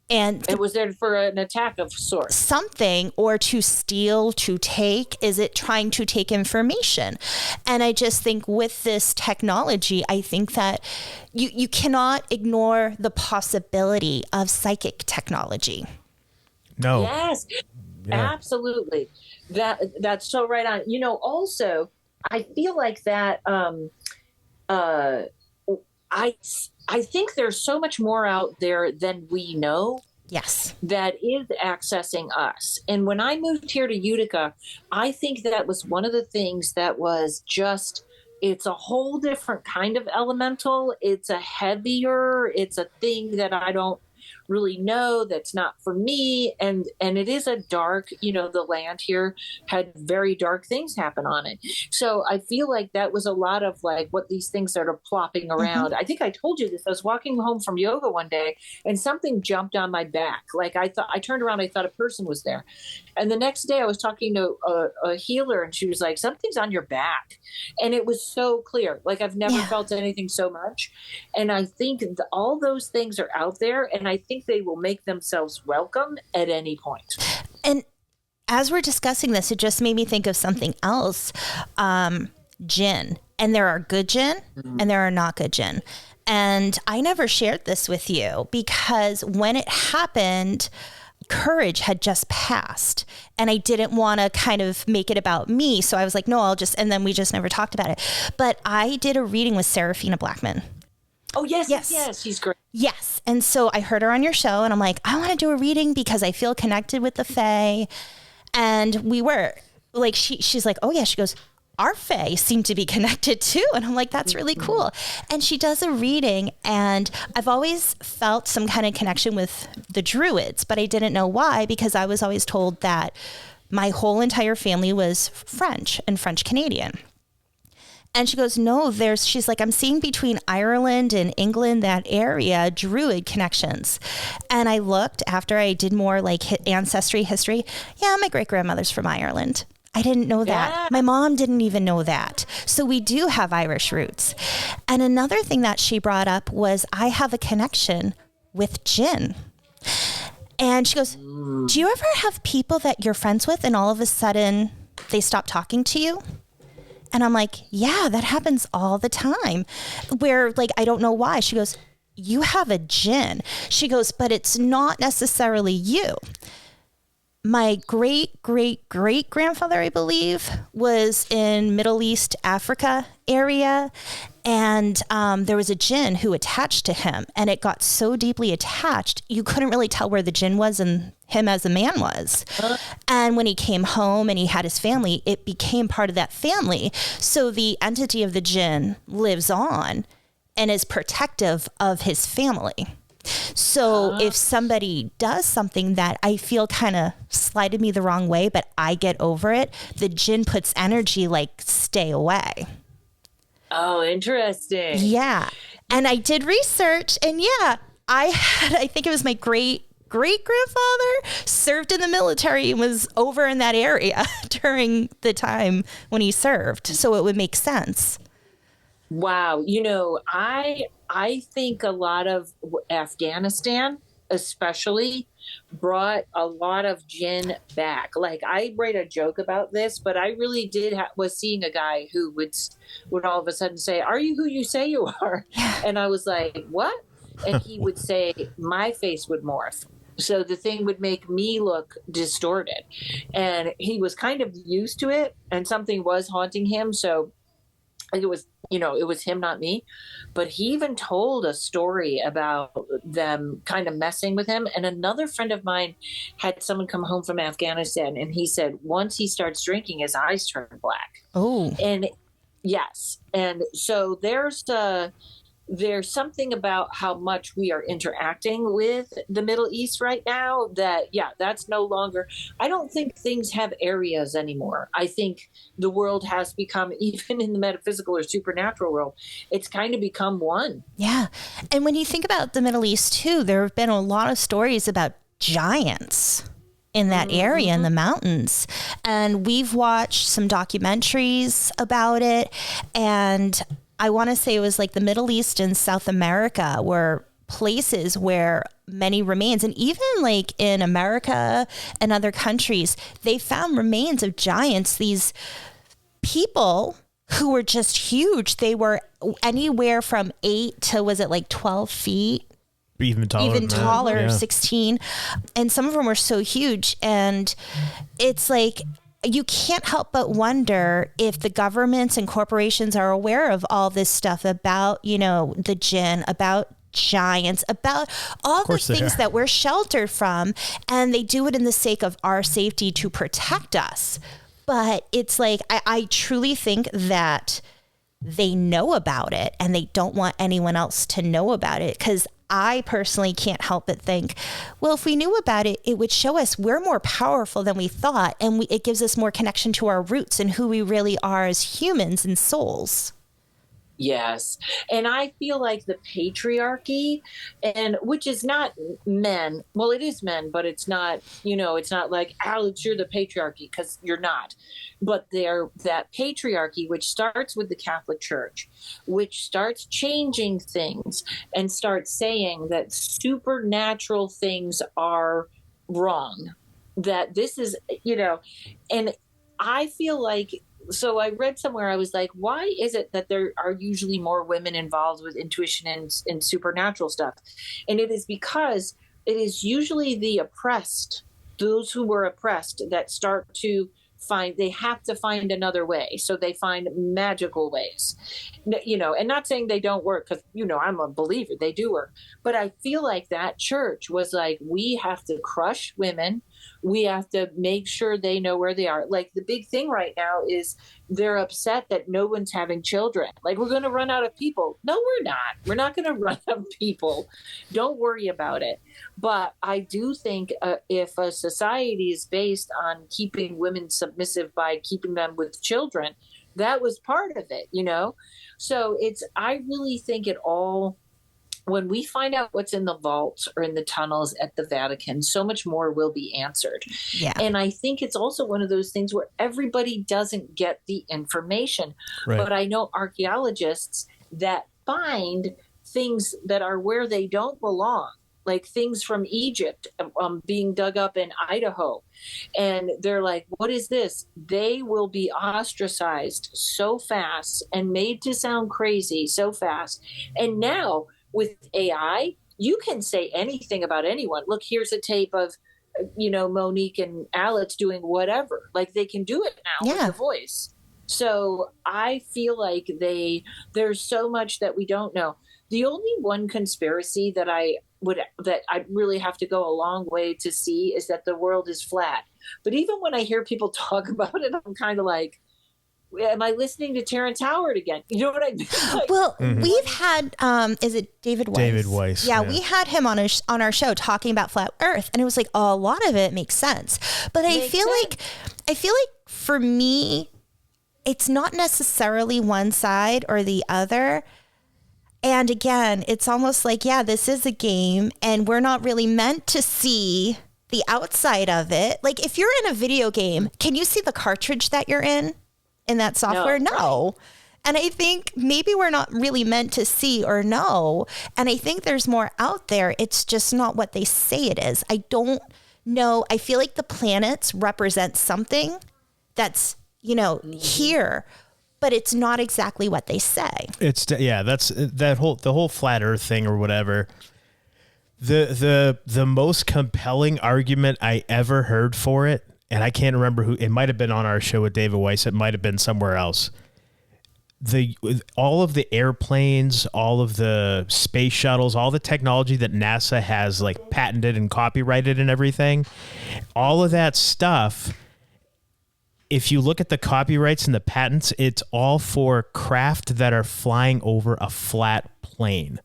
And it was there for an attack of sorts. Something, or to steal, to take. Is it trying to take information? And I just think with this technology, I think that you cannot ignore the possibility of psychic technology. No. Yes, absolutely. That's so right on. Also, I feel like that I think there's so much more out there than we know. Yes. That is accessing us. And when I moved here to Utica, I think that was one of the things that was just, it's a whole different kind of elemental. It's a thing that I don't really know, that's not for me, and it is a dark, the land here had very dark things happen on it. So I feel like that was a lot of like what these things that are plopping around. I think I told you this. I was walking home from yoga one day and something jumped on my back. Like I turned around, I thought a person was there. And the next day I was talking to a healer, and she was like, something's on your back. And it was so clear. Like I've never felt anything so much. And I think all those things are out there, and I think they will make themselves welcome at any point. And as we're discussing this, it just made me think of something else. Djinn. And there are good Djinn and there are not good Djinn. And I never shared this with you because when it happened, Courage had just passed, and I didn't want to kind of make it about me. So I was like, no, and then we just never talked about it. But I did a reading with Serafina Blackman. Oh, yes. She's great. Yes. And so I heard her on your show, and I'm like, I want to do a reading because I feel connected with the Fae. And we were like, she's like, oh yeah. She goes, our Fae seem to be connected too. And I'm like, that's really cool. And she does a reading, and I've always felt some kind of connection with the Druids, but I didn't know why, because I was always told that my whole entire family was French and French Canadian. And she goes, no, she's like, I'm seeing between Ireland and England, that area, Druid connections. And I looked after I did more like ancestry history. Yeah, my great grandmother's from Ireland. I didn't know that. Yeah. My mom didn't even know that. So we do have Irish roots. And another thing that she brought up was I have a connection with Djinn. And she goes, do you ever have people that you're friends with and all of a sudden they stop talking to you? And I'm like, yeah, that happens all the time, where like, I don't know why. She goes, you have a Djinn. She goes, but it's not necessarily you. my great great great grandfather, I believe, was in Middle East Africa area, and there was a Djinn who attached to him, and it got so deeply attached you couldn't really tell where the Djinn was and him as a man was. And when he came home and he had his family, it became part of that family. So the entity of the Djinn lives on and is protective of his family. So if somebody does something that I feel kind of slighted me the wrong way, but I get over it, the Djinn puts energy like, stay away. Oh, interesting. Yeah. And I did research, and I think it was my great grandfather served in the military and was over in that area during the time when he served. So it would make sense. Wow. I think a lot of Afghanistan, especially, brought a lot of Djinn back. Like, I write a joke about this, but I really was seeing a guy who would all of a sudden say, "Are you who you say you are?" And I was like, "What?" And he would say, "My face would morph. So the thing would make me look distorted." And he was kind of used to it, and something was haunting him. So it was him, not me. But he even told a story about them kind of messing with him. And another friend of mine had someone come home from Afghanistan, and he said once he starts drinking, his eyes turn black. Oh. And yes. And so there's something about how much we are interacting with the Middle East right now that's no longer, I don't think things have areas anymore. I think the world has become, even in the metaphysical or supernatural world, it's kind of become one. Yeah. And when you think about the Middle East too, there have been a lot of stories about giants in that area in the mountains. And we've watched some documentaries about it. And I want to say it was like the Middle East and South America were places where many remains, and even like in America and other countries, they found remains of giants, these people who were just huge. They were anywhere from 8 to, was it like 12 feet? Even taller, 16. And some of them were so huge. And it's like, you can't help but wonder if the governments and corporations are aware of all this stuff about, the Djinn, about giants, about all the things that we're sheltered from. And they do it in the sake of our safety to protect us. But it's like, I truly think that they know about it and they don't want anyone else to know about it. Because I personally can't help but think, well, if we knew about it, it would show us we're more powerful than we thought. And it gives us more connection to our roots and who we really are as humans and souls. Yes. And I feel like the patriarchy, and which is not men. Well, it is men, but it's not, it's not like, Alex, you're the patriarchy, because you're not. But that patriarchy, which starts with the Catholic Church, which starts changing things and starts saying that supernatural things are wrong, that this is, and I feel like, so I read somewhere, I was like, why is it that there are usually more women involved with intuition and supernatural stuff? And it is because it is usually the oppressed, those who were oppressed, that start to they have to find another way. So they find magical ways, and not saying they don't work, because, I'm a believer, they do work. But I feel like that church was like, we have to crush women. We have to make sure they know where they are. Like, the big thing right now is they're upset that no one's having children. Like, we're going to run out of people. No, we're not. We're not going to run out of people. Don't worry about it. But I do think if a society is based on keeping women submissive by keeping them with children, that was part of it, So I really think it all, when we find out what's in the vaults or in the tunnels at the Vatican, so much more will be answered. Yeah. And I think it's also one of those things where everybody doesn't get the information. Right. But I know archaeologists that find things that are where they don't belong, like things from Egypt being dug up in Idaho. And they're like, what is this? They will be ostracized so fast and made to sound crazy so fast. And now, with AI, you can say anything about anyone. Look, here's a tape of Monique and Alex doing whatever. Like, they can do it now with the voice. So I feel like there's so much that we don't know. The only one conspiracy that I really have to go a long way to see is that the world is flat. But even when I hear people talk about it, I'm kind of like, am I listening to Terrence Howard again? You know what I mean? Like, well, we've had, is it David Weiss? David Weiss. Yeah, we had him on our show talking about flat Earth, and it was like, a lot of it makes sense. But I feel like for me, it's not necessarily one side or the other. And again, it's almost like, this is a game, and we're not really meant to see the outside of it. Like, if you're in a video game, can you see the cartridge that you're in that software? No. Right. And I think maybe we're not really meant to see or know. And I think there's more out there. It's just not what they say it is. I don't know. I feel like the planets represent something that's, here, but it's not exactly what they say. That's the whole flat Earth thing or whatever. The most compelling argument I ever heard for it, and I can't remember who, it might have been on our show with David Weiss, it might have been somewhere else. All of the airplanes, all of the space shuttles, all the technology that NASA has like patented and copyrighted and everything, all of that stuff, if you look at the copyrights and the patents, it's all for craft that are flying over a flat plane.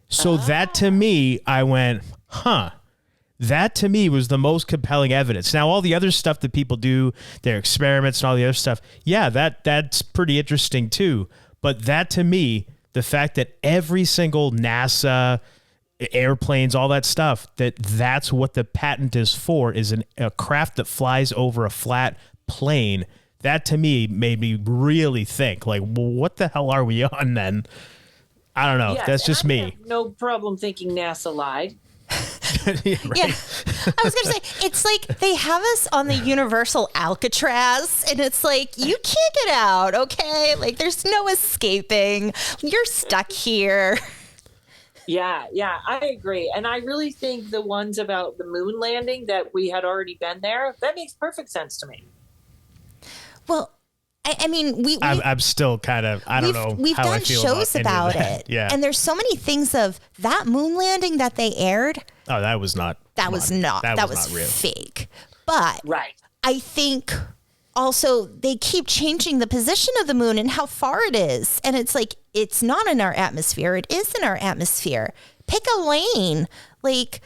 So that to me, I went, that to me was the most compelling evidence. Now, all the other stuff that people do, their experiments and all the other stuff, that's pretty interesting too. But that to me, the fact that every single NASA, airplanes, all that stuff, that's what the patent is for, is a craft that flies over a flat plane. That to me made me really think, like, well, what the hell are we on then? I don't know. Yes, that's just me. Have no problem thinking NASA lied. Yeah, I was gonna say, it's like they have us on the Universal Alcatraz, and it's like, you can't get out, okay? Like, there's no escaping. You're stuck here. Yeah, I agree. And I really think the ones about the moon landing, that we had already been there, that makes perfect sense to me. Well, I mean, I'm still kind of, I don't know we've how done I feel shows about it. Yeah. And there's so many things of that moon landing that they aired. Oh, that was not. That was not real. Fake. But right. I think also they keep changing the position of the moon and how far it is. And it's like, it's not in our atmosphere. It is in our atmosphere. Pick a lane. Like,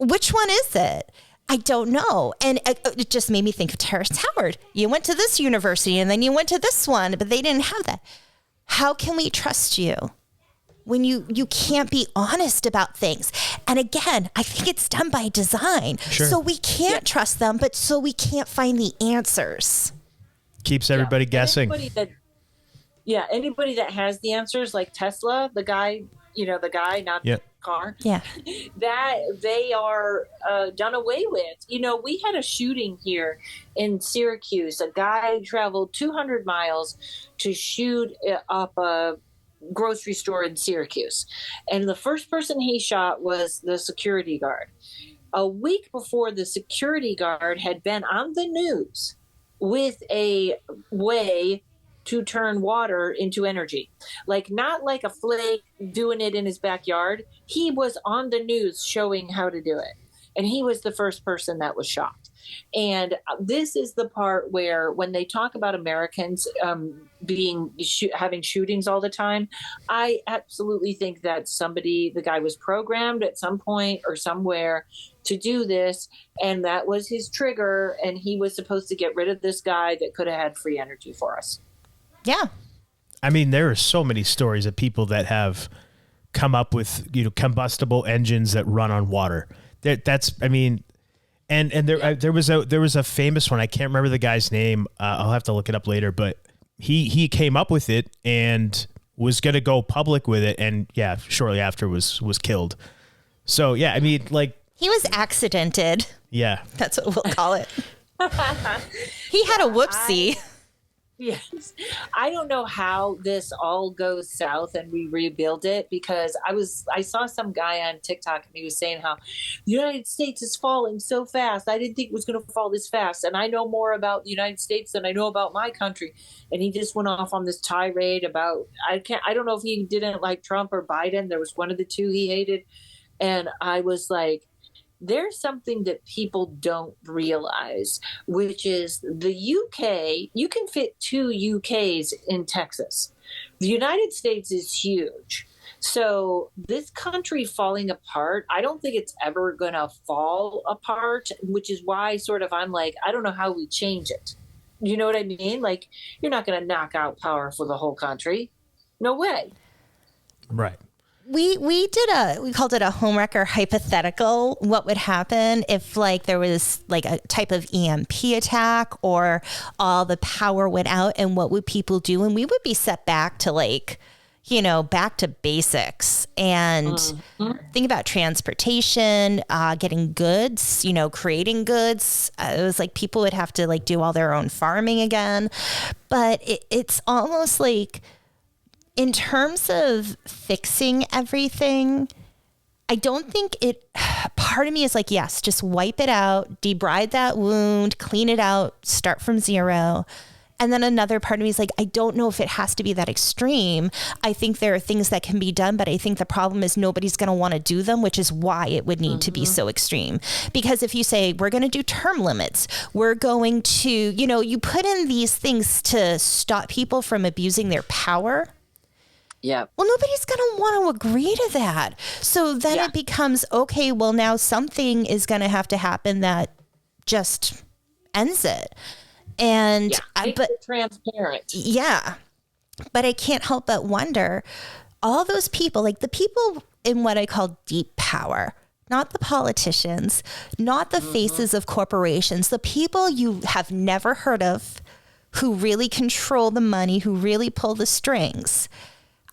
which one is it? I don't know. And it just made me think of Terrence Howard. You went to this university and then you went to this one, but they didn't have that. How can we trust you when you can't be honest about things? And again, I think it's done by design. Sure. So we can't trust them, but so we can't find the answers. Keeps everybody guessing. Anybody that has the answers, like Tesla, the guy, not the car, that they are done away with. We had a shooting here in Syracuse. A guy traveled 200 miles to shoot up a grocery store in Syracuse. And the first person he shot was the security guard. A week before, the security guard had been on the news with a way to turn water into energy. Like, not like a flake doing it in his backyard. He was on the news showing how to do it. And he was the first person that was shot. And this is the part where, when they talk about Americans having shootings all the time, I absolutely think that the guy was programmed at some point or somewhere to do this, and that was his trigger, and he was supposed to get rid of this guy that could have had free energy for us. Yeah. I mean, there are so many stories of people that have come up with, combustible engines that run on water. And there was a famous one. I can't remember the guy's name. I'll have to look it up later, but he came up with it and was going to go public with it. And shortly after was killed. So I mean, like, he was accidented. Yeah. That's what we'll call it. He had a whoopsie. Yes. I don't know how this all goes south and we rebuild it, because I saw some guy on TikTok and he was saying how the United States is falling so fast. I didn't think it was going to fall this fast. And I know more about the United States than I know about my country. And he just went off on this tirade about, I don't know if he didn't like Trump or Biden. There was one of the two he hated. And I was like, there's something that people don't realize, which is the UK, you can fit 2 UKs in Texas. The United States is huge. So this country falling apart, I don't think it's ever going to fall apart, which is why sort of I'm like, I don't know how we change it. You know what I mean? Like, you're not going to knock out power for the whole country. No way. Right. We called it a Homewrecker hypothetical. What would happen if like there was like a type of EMP attack or all the power went out, and what would people do? And we would be set back to like, you know, back to basics and think about transportation, getting goods, you know, creating goods. It was like people would have to like do all their own farming again. But it's almost like, in terms of fixing everything, I don't think part of me is like, yes, just wipe it out, debride that wound, clean it out, start from zero. And then another part of me is like, I don't know if it has to be that extreme. I think there are things that can be done, but I think the problem is nobody's going to want to do them, which is why it would need to be so extreme. Because if you say, we're going to do term limits, we're going to, you know, you put in these things to stop people from abusing their power. Yeah. Well, nobody's going to want to agree to that. So then it becomes, okay, well, now something is going to have to happen that just ends it. And but transparent. Yeah. But I can't help but wonder, all those people, like the people in what I call deep power, not the politicians, not the faces of corporations, the people you have never heard of, who really control the money, who really pull the strings.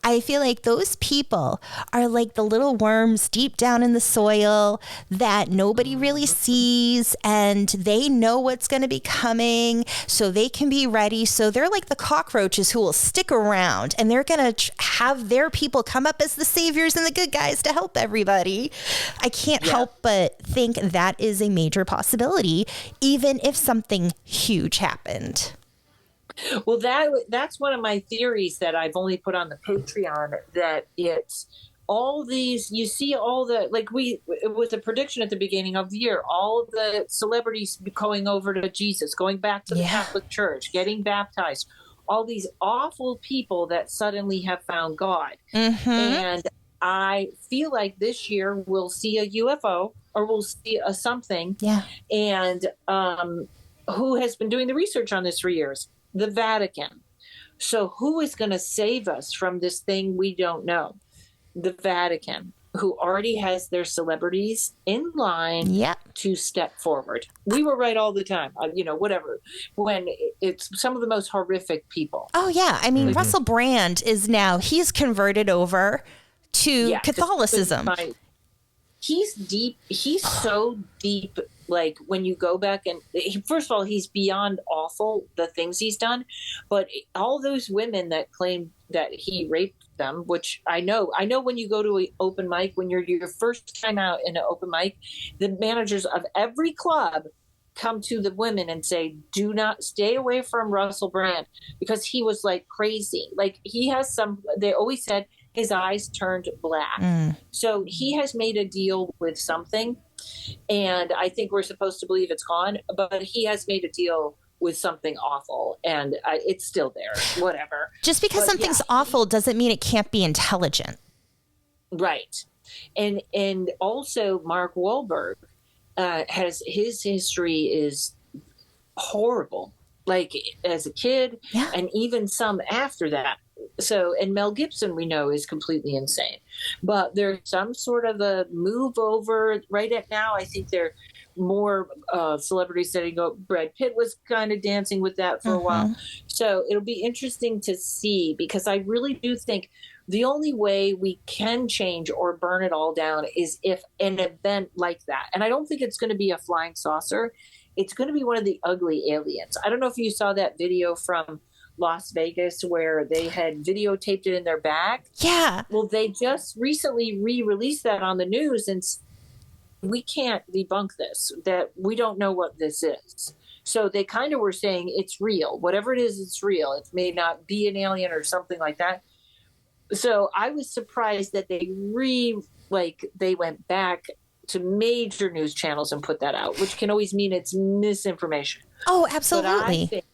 I feel like those people are like the little worms deep down in the soil that nobody really sees, and they know what's going to be coming, so they can be ready. So they're like the cockroaches who will stick around, and they're going to have their people come up as the saviors and the good guys to help everybody. I can't help but think that is a major possibility, even if something huge happened. Well, that's one of my theories that I've only put on the Patreon, that it's all these, you see all the, like with the prediction at the beginning of the year, all of the celebrities going over to Jesus, going back to the Catholic Church, getting baptized, all these awful people that suddenly have found God. And I feel like this year we'll see a UFO, or we'll see a something. And who has been doing the research on this for years? The Vatican. So who is going to save us from this thing we don't know? The Vatican, who already has their celebrities in line to step forward. We were right all the time, you know, whatever, when it's some of the most horrific people. Oh, yeah. I mean, Russell Brand he's converted over to Catholicism. He's deep. He's so deep. Like, when you go back and first of all, he's beyond awful, the things he's done. But all those women that claim that he raped them, which I know when you go to an open mic, when you're your first time out in an open mic, the managers of every club come to the women and say, do not stay away from Russell Brand, because he was like crazy. Like, he has they always said his eyes turned black. So he has made a deal with something. And I think we're supposed to believe it's gone, but he has made a deal with something awful, and it's still there. Whatever. Just because something's awful doesn't mean it can't be intelligent. Right. And also Mark Wahlberg has, his history is horrible, like as a kid and even some after that. So, and Mel Gibson, we know, is completely insane. But there's some sort of a move over right at now. I think there are more celebrities setting up. Brad Pitt was kind of dancing with that for a while. So it'll be interesting to see, because I really do think the only way we can change or burn it all down is if an event like that, and I don't think it's going to be a flying saucer, it's going to be one of the ugly aliens. I don't know if you saw that video from Las Vegas where they had videotaped it in their bag. Yeah. Well, they just recently re-released that on the news, and we can't debunk this, that we don't know what this is. So they kind of were saying it's real. Whatever it is, it's real. It may not be an alien or something like that. So I was surprised that they went back to major news channels and put that out, which can always mean it's misinformation. Oh, absolutely. But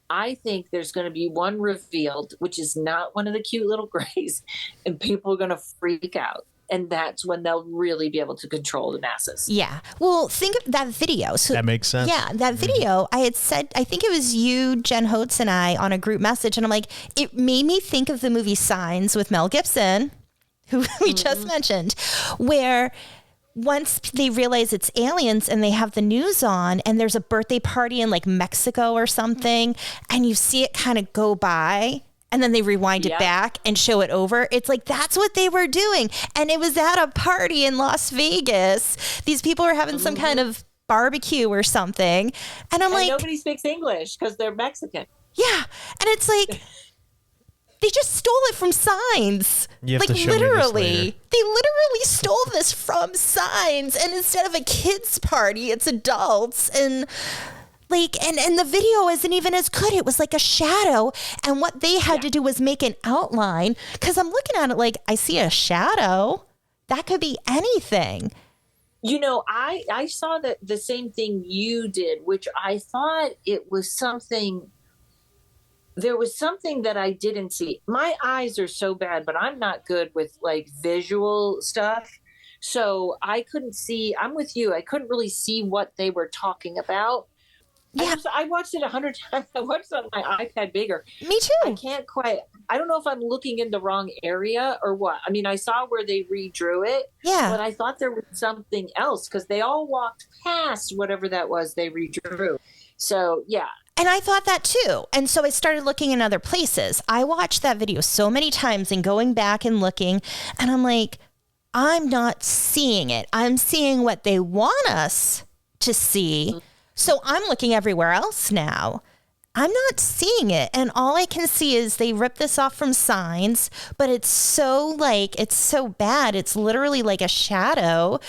I think there's going to be one revealed, which is not one of the cute little grays, and people are going to freak out. And that's when they'll really be able to control the masses. Yeah. Well, think of that video. So that makes sense. Yeah, that video, I had said, I think it was you, Jen Holtz, and I on a group message. And I'm like, it made me think of the movie Signs with Mel Gibson, who we just mentioned, where once they realize it's aliens and they have the news on and there's a birthday party in like Mexico or something, and you see it kind of go by, and then they rewind it back and show it over. It's like, that's what they were doing. And it was at a party in Las Vegas. These people were having some kind of barbecue or something. And I'm like, nobody speaks English because they're Mexican. Yeah. And it's like, they just stole it from Signs. You have like to show me this literally, later. they literally stole this from Signs. And instead of a kids party, it's adults. And like, and the video isn't even as good. It was like a shadow. And what they had to do was make an outline. Because I'm looking at it like, I see a shadow. That could be anything. You know, I saw the same thing you did, which I thought it was something. There was something that I didn't see. My eyes are so bad, but I'm not good with like visual stuff. So I couldn't see. I'm with you. I couldn't really see what they were talking about. Yeah. I watched it 100 times. I watched it on my iPad bigger. Me too. I don't know if I'm looking in the wrong area or what. I mean, I saw where they redrew it. Yeah. But I thought there was something else because they all walked past whatever that was they redrew. So, yeah. And I thought that too. And so I started looking in other places. I watched that video so many times and going back and looking, and I'm like, I'm not seeing it. I'm seeing what they want us to see. So I'm looking everywhere else now. I'm not seeing it. And all I can see is they ripped this off from Signs, but it's so bad. It's literally like a shadow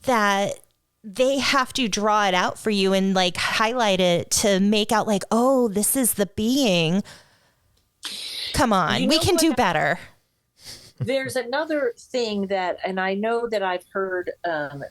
that they have to draw it out for you and like highlight it to make out like, oh, this is the being. Come on, we can do better. There's another thing that, and I know that I've heard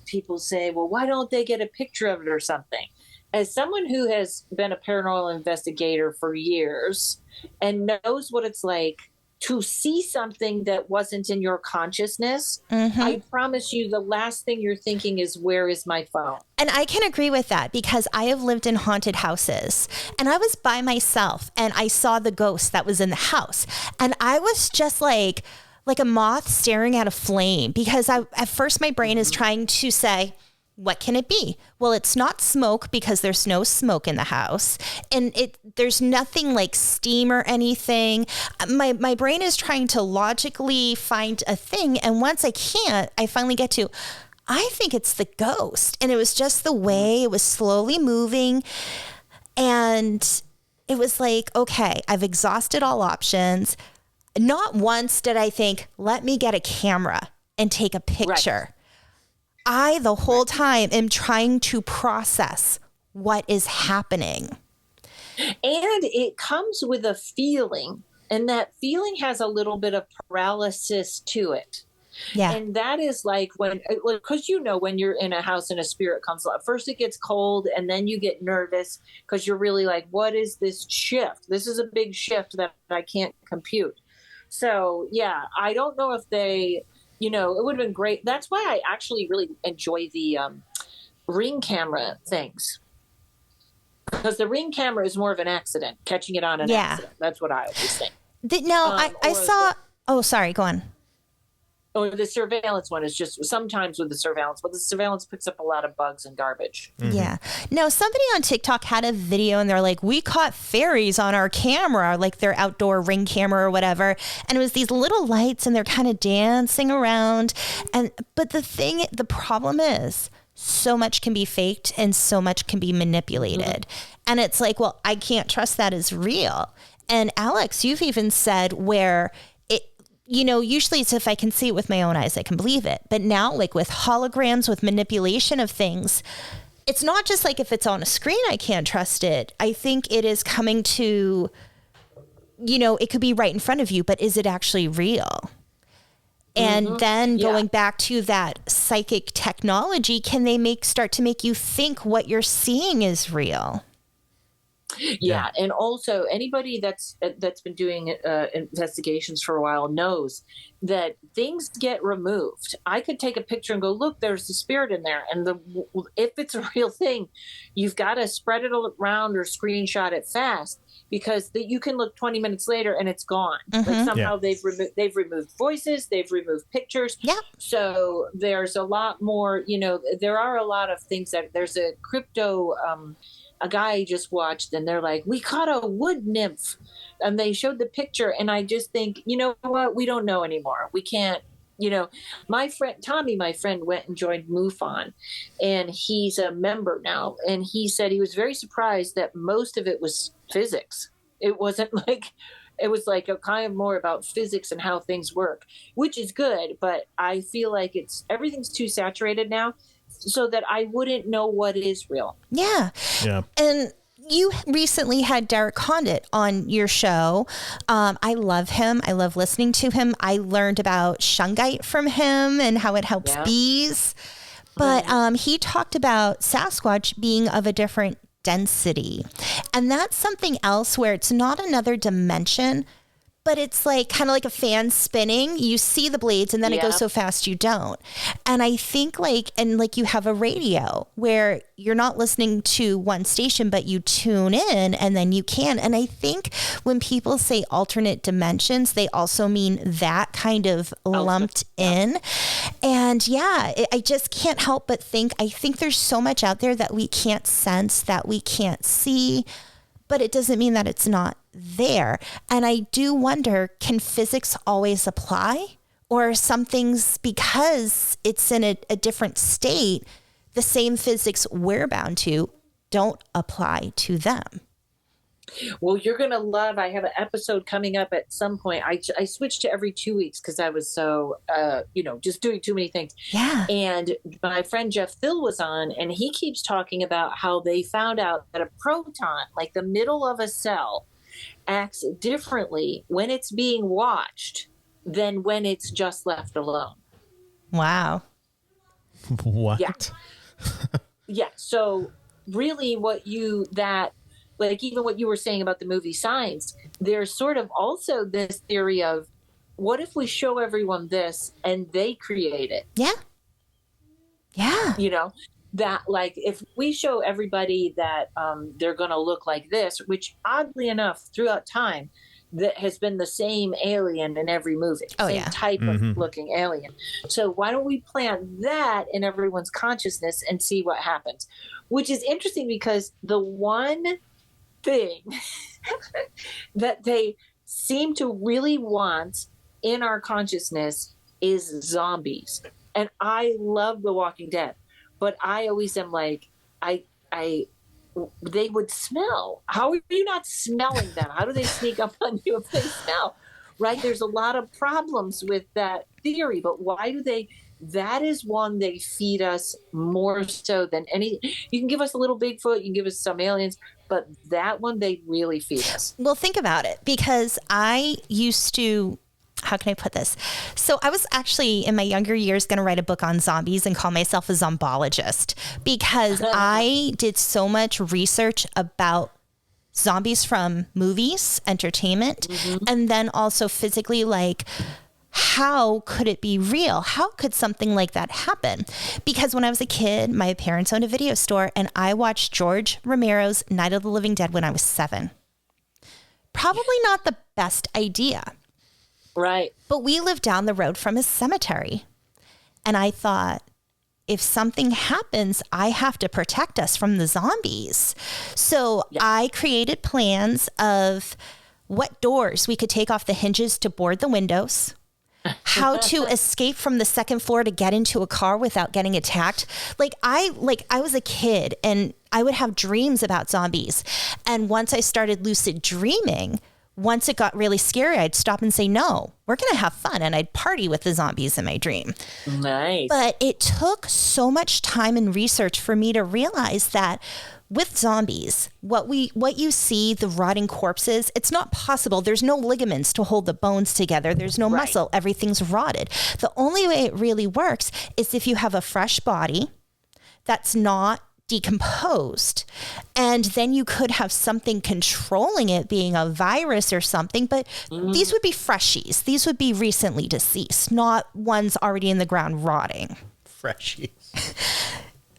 people say, well, why don't they get a picture of it or something? As someone who has been a paranormal investigator for years and knows what it's like to see something that wasn't in your consciousness, I promise you the last thing you're thinking is, where is my phone? And I can agree with that because I have lived in haunted houses and I was by myself and I saw the ghost that was in the house. And I was just like a moth staring at a flame because at first my brain is trying to say, what can it be? Well, it's not smoke because there's no smoke in the house. And there's nothing like steam or anything. My brain is trying to logically find a thing. And once I can't, I finally get to, I think it's the ghost. And it was just the way it was slowly moving. And it was like, okay, I've exhausted all options. Not once did I think, let me get a camera and take a picture. Right. I, the whole time, am trying to process what is happening. And it comes with a feeling, and that feeling has a little bit of paralysis to it. Yeah. And that is like when, because when you're in a house and a spirit comes up, first it gets cold and then you get nervous because you're really like, what is this shift? This is a big shift that I can't compute. So, yeah, I don't know if they... it would have been great. That's why I actually really enjoy the Ring camera things. Because the Ring camera is more of an accident, catching it on an accident. That's what I always think. I saw... Oh, sorry, go on. Or the surveillance one is just sometimes with the surveillance, but the surveillance picks up a lot of bugs and garbage. Mm-hmm. Yeah. No, somebody on TikTok had a video and they're like, we caught fairies on our camera, like their outdoor Ring camera or whatever. And it was these little lights and they're kind of dancing around. But the problem is so much can be faked and so much can be manipulated. Mm-hmm. And it's like, well, I can't trust that as real. And Alex, you've even said where usually it's if I can see it with my own eyes, I can believe it. But now, like with holograms, with manipulation of things, it's not just like if it's on a screen, I can't trust it. I think it is coming to, it could be right in front of you, but is it actually real? And then going back to that psychic technology, can they start to make you think what you're seeing is real? Yeah. And also anybody that's been doing investigations for a while knows that things get removed. I could take a picture and go, look, there's the spirit in there. And if it's a real thing, you've got to spread it around or screenshot it fast, because you can look 20 minutes later and it's gone. Mm-hmm. Like somehow they've removed voices, they've removed pictures. Yeah. So there's a lot more, there are a lot of things that there's a crypto, a guy I just watched, and they're like, we caught a wood nymph, and they showed the picture. And I just think, you know what? We don't know anymore. We can't, my friend, Tommy, went and joined MUFON, and he's a member now. And he said he was very surprised that most of it was physics. It wasn't like, it was like a kind of more about physics and how things work, which is good. But I feel like everything's too saturated now, so that I wouldn't know what is real. Yeah. Yeah. And you recently had Derek Condit on your show. I love him. I love listening to him. I learned about shungite from him and how it helps bees. But he talked about Sasquatch being of a different density. And that's something else where it's not another dimension, but it's like kind of like a fan spinning. You see the blades and then it goes so fast you don't. And I think like you have a radio where you're not listening to one station, but you tune in and then you can. And I think when people say alternate dimensions, they also mean that kind of lumped in. And I just can't help but think, I think there's so much out there that we can't sense, that we can't see, but it doesn't mean that it's not there. And I do wonder, can physics always apply? Or some things, because it's in a different state, the same physics we're bound to don't apply to them? Well, you're going to love, I have an episode coming up at some point. I switched to every 2 weeks because I was so, just doing too many things. Yeah. And my friend Jeff Thill was on, and he keeps talking about how they found out that a proton, like the middle of a cell, acts differently when it's being watched than when it's just left alone. Wow. What? Yeah. Yeah. So really like even what you were saying about the movie Signs, there's sort of also this theory of, what if we show everyone this and they create it? Yeah. Yeah. That like if we show everybody that they're going to look like this, which oddly enough throughout time, that has been the same alien in every movie, same type of looking alien. So why don't we plant that in everyone's consciousness and see what happens? Which is interesting because the one thing that they seem to really want in our consciousness is zombies. And I love The Walking Dead, but I always am like, they would smell. How are you not smelling them? How do they sneak up on you if they smell? Right? There's a lot of problems with that theory, but why do they? That is one they feed us more so than any. You can give us a little Bigfoot, you can give us some aliens, but that one they really feed us. Well, think about it, because I used to, how can I put this? So I was actually in my younger years going to write a book on zombies and call myself a zombologist, because I did so much research about zombies from movies, entertainment, and then also physically, like, how could it be real? How could something like that happen? Because when I was a kid, my parents owned a video store, and I watched George Romero's Night of the Living Dead when I was 7. Probably not the best idea. Right. But we live down the road from a cemetery. And I thought, if something happens, I have to protect us from the zombies. So I created plans of what doors we could take off the hinges to board the windows, how to escape from the second floor to get into a car without getting attacked. I was a kid and I would have dreams about zombies. And once I started lucid dreaming, once it got really scary, I'd stop and say, no, we're going to have fun. And I'd party with the zombies in my dream. Nice. But it took so much time and research for me to realize that with zombies, what you see, the rotting corpses, it's not possible. There's no ligaments to hold the bones together. There's no muscle. Everything's rotted. The only way it really works is if you have a fresh body that's not decomposed, and then you could have something controlling it, being a virus or something, but these would be freshies. These would be recently deceased, not ones already in the ground rotting. Freshies.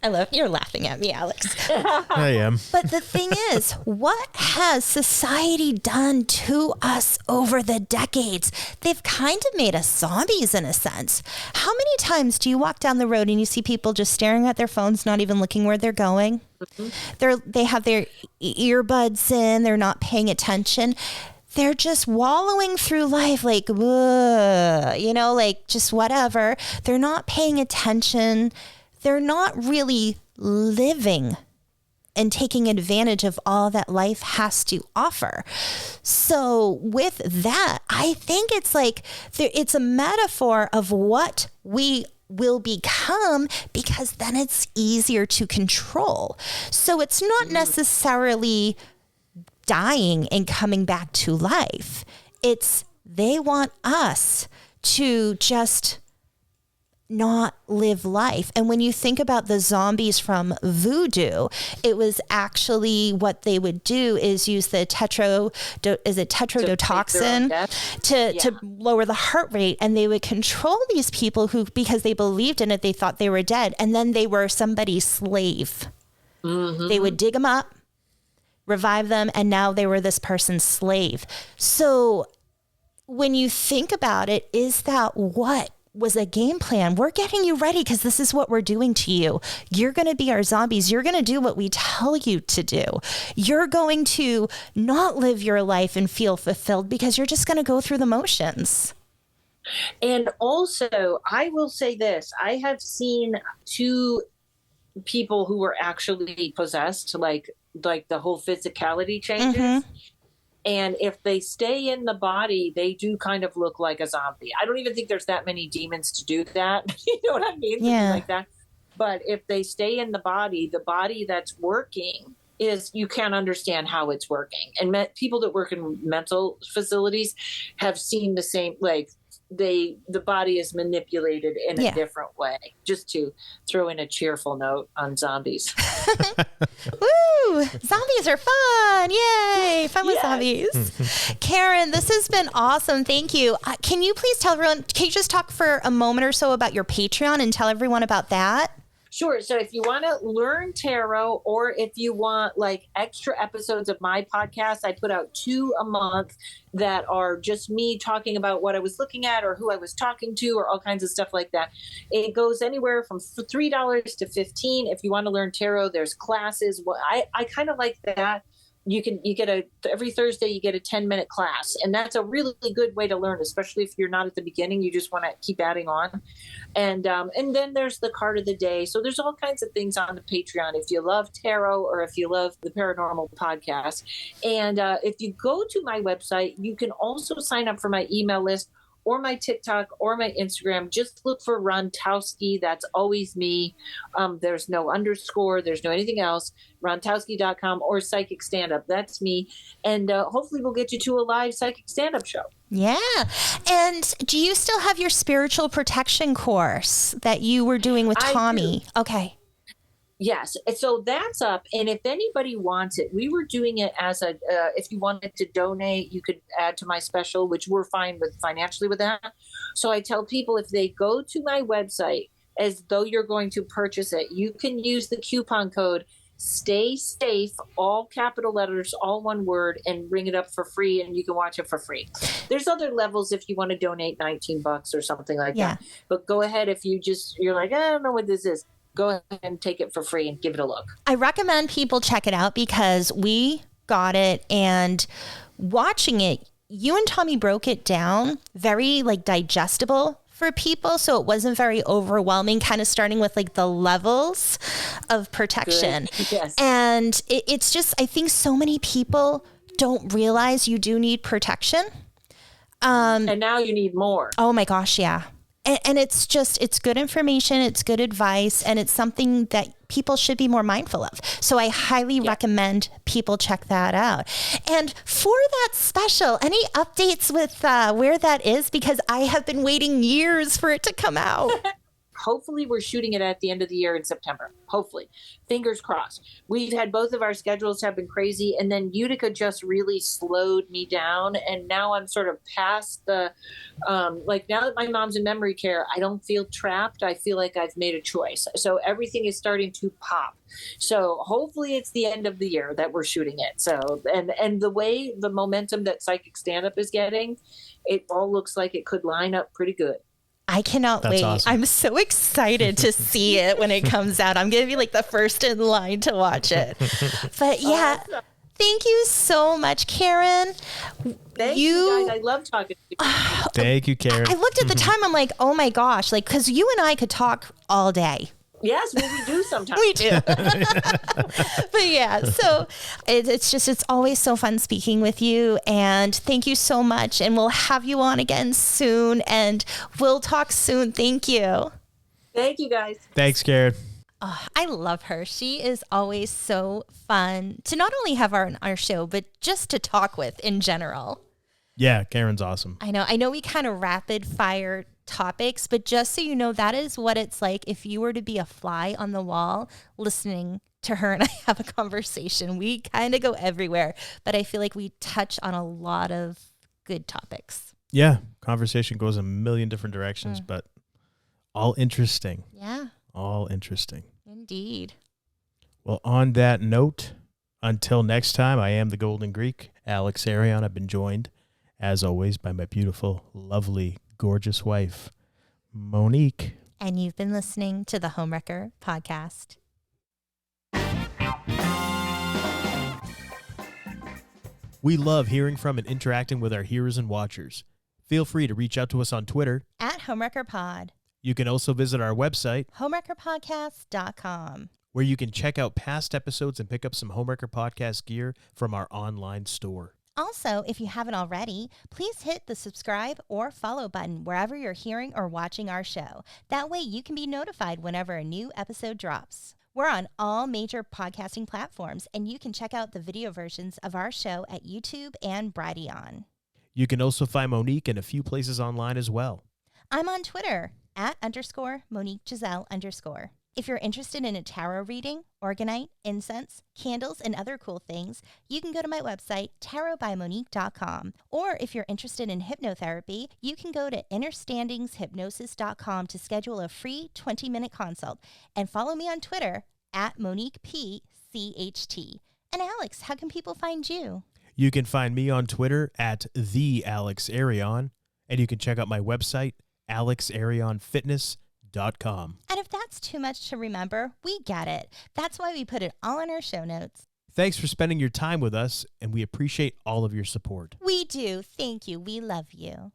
I love you're laughing at me, Alex. I am. But the thing is, what has society done to us over the decades? They've kind of made us zombies in a sense. How many times do you walk down the road and you see people just staring at their phones, not even looking where they're going? They have their earbuds in, they're not paying attention. They're just wallowing through life like, just whatever. They're not paying attention. They're not really living and taking advantage of all that life has to offer. So with that, I think it's it's a metaphor of what we will become, because then it's easier to control. So it's not necessarily dying and coming back to life. It's they want us to just not live life. And when you think about the zombies from voodoo, it was actually what they would do is use the tetrodotoxin to lower the heart rate. And they would control these people who, because they believed in it, they thought they were dead. And then they were somebody's slave. Mm-hmm. They would dig them up, revive them, and now they were this person's slave. So when you think about it, is that what was a game plan? We're getting you ready because this is what we're doing to you. You're going to be our zombies. You're going to do what we tell you to do. You're going to not live your life and feel fulfilled because you're just going to go through the motions. And also, I will say this, I have seen 2 people who were actually possessed, like the whole physicality changes. Mm-hmm. And if they stay in the body, they do kind of look like a zombie. I don't even think there's that many demons to do that. You know what I mean? Yeah. Like that. But if they stay in the body that's working is, you can't understand how it's working. And people that work in mental facilities have seen the same, the body is manipulated in a different way, just to throw in a cheerful note on zombies. Woo! Zombies are fun. Yay! Fun with zombies. Karen, this has been awesome. Thank you. Can you please tell everyone, can you just talk for a moment or so about your Patreon and tell everyone about that? Sure. So if you want to learn tarot, or if you want extra episodes of my podcast, I put out 2 a month that are just me talking about what I was looking at or who I was talking to or all kinds of stuff like that. It goes anywhere from $3 to $15. If you want to learn tarot, there's classes. Well, I kind of like that. Every Thursday you get a 10-minute class, and that's a really good way to learn, especially if you're not at the beginning, you just want to keep adding on. And then there's the card of the day. So there's all kinds of things on the Patreon if you love tarot or if you love the paranormal podcast. And if you go to my website, you can also sign up for my email list or my TikTok or my Instagram. Just look for Rontowski. That's always me. There's no underscore. There's no anything else. Rontowski.com or Psychic Stand-Up. That's me. And hopefully we'll get you to a live Psychic Stand-Up show. Yeah. And do you still have your spiritual protection course that you were doing with Tommy? Okay. Yes. So that's up. And if anybody wants it, we were doing it as if you wanted to donate, you could add to my special, which we're fine with financially with that. So I tell people, if they go to my website, as though you're going to purchase it, you can use the coupon code Stay Safe, all capital letters, all one word, and bring it up for free, and you can watch it for free. There's other levels if you want to donate $19 or something like that. But go ahead if you're like, I don't know what this is. Go ahead and take it for free and give it a look. I recommend people check it out because we got it, and watching it, you and Tommy broke it down very like digestible for people. So it wasn't very overwhelming, kind of starting with like the levels of protection. Yes. And it's just, I think so many people don't realize you do need protection. And now you need more. Oh my gosh. Yeah. And it's just, it's good information. It's good advice. And it's something that people should be more mindful of. So I highly recommend people check that out. And for that special, any updates with where that is? Because I have been waiting years for it to come out. Hopefully we're shooting it at the end of the year in September. Hopefully. Fingers crossed. We've had both of our schedules have been crazy. And then Utica just really slowed me down. And now I'm sort of past the, like now that my mom's in memory care, I don't feel trapped. I feel like I've made a choice. So everything is starting to pop. So hopefully it's the end of the year that we're shooting it. So, and the way the momentum that Psychic Stand-Up is getting, it all looks like it could line up pretty good. I cannot wait. Awesome. I'm so excited to see it when it comes out. I'm going to be like the first in line to watch it. But yeah, thank you so much, Karen. Thank you guys. I love talking to you. Thank you, Karen. I looked at the time. I'm like, oh my gosh, like, because you and I could talk all day. Yes, well, we do sometimes. We do. But yeah, so it's always so fun speaking with you. And thank you so much. And we'll have you on again soon. And we'll talk soon. Thank you. Thank you, guys. Thanks, Karen. Oh, I love her. She is always so fun to not only have her on our show, but just to talk with in general. Yeah, Karen's awesome. I know we kind of rapid fire topics, but just so you know, that is what it's like if you were to be a fly on the wall listening to her and I have a conversation. We kind of go everywhere, but I feel like we touch on a lot of good topics. Yeah, conversation goes a million different directions, but all interesting. Yeah. All interesting. Indeed. Well, on that note, until next time, I am the Golden Greek, Alex Arion. I've been joined, as always, by my beautiful, lovely, gorgeous wife, Monique. And you've been listening to the Homewrecker podcast. We love hearing from and interacting with our hearers and watchers. Feel free to reach out to us on Twitter At Homewrecker Pod. You can also visit our website, homewreckerpodcast.com, where you can check out past episodes and pick up some Homewrecker Podcast gear from our online store. Also, if you haven't already, please hit the subscribe or follow button wherever you're hearing or watching our show. That way you can be notified whenever a new episode drops. We're on all major podcasting platforms, and you can check out the video versions of our show at YouTube and Brighteon. You can also find Monique in a few places online as well. I'm on Twitter @_MoniqueGiselle_. If you're interested in a tarot reading, organite, incense, candles, and other cool things, you can go to my website, tarotbymonique.com. Or if you're interested in hypnotherapy, you can go to innerstandingshypnosis.com to schedule a free 20-minute consult. And follow me on Twitter @MoniquePCHT. And Alex, how can people find you? You can find me on Twitter @TheAlexArion, and you can check out my website, AlexArionFitness.com. And if that's too much to remember, we get it. That's why we put it all in our show notes. Thanks for spending your time with us, and we appreciate all of your support. We do. Thank you. We love you.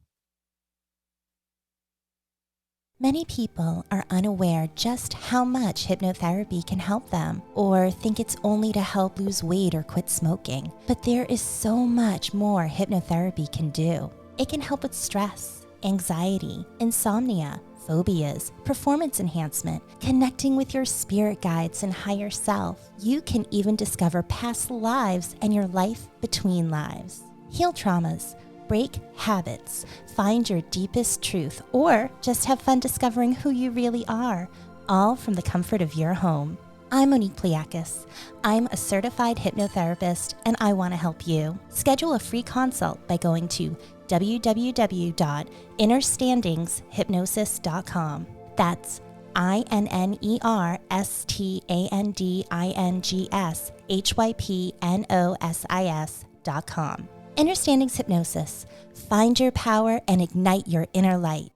Many people are unaware just how much hypnotherapy can help them, or think it's only to help lose weight or quit smoking. But there is so much more hypnotherapy can do. It can help with stress, anxiety, insomnia, phobias, performance enhancement, connecting with your spirit guides and higher self. You can even discover past lives and your life between lives. Heal traumas, break habits, find your deepest truth, or just have fun discovering who you really are, all from the comfort of your home. I'm Monique Pliakis. I'm a certified hypnotherapist, and I want to help you. Schedule a free consult by going to www.innerstandingshypnosis.com. That's INNERSTANDINGSHYPNOSIS.com. Understanding's Hypnosis. Find your power and ignite your inner light.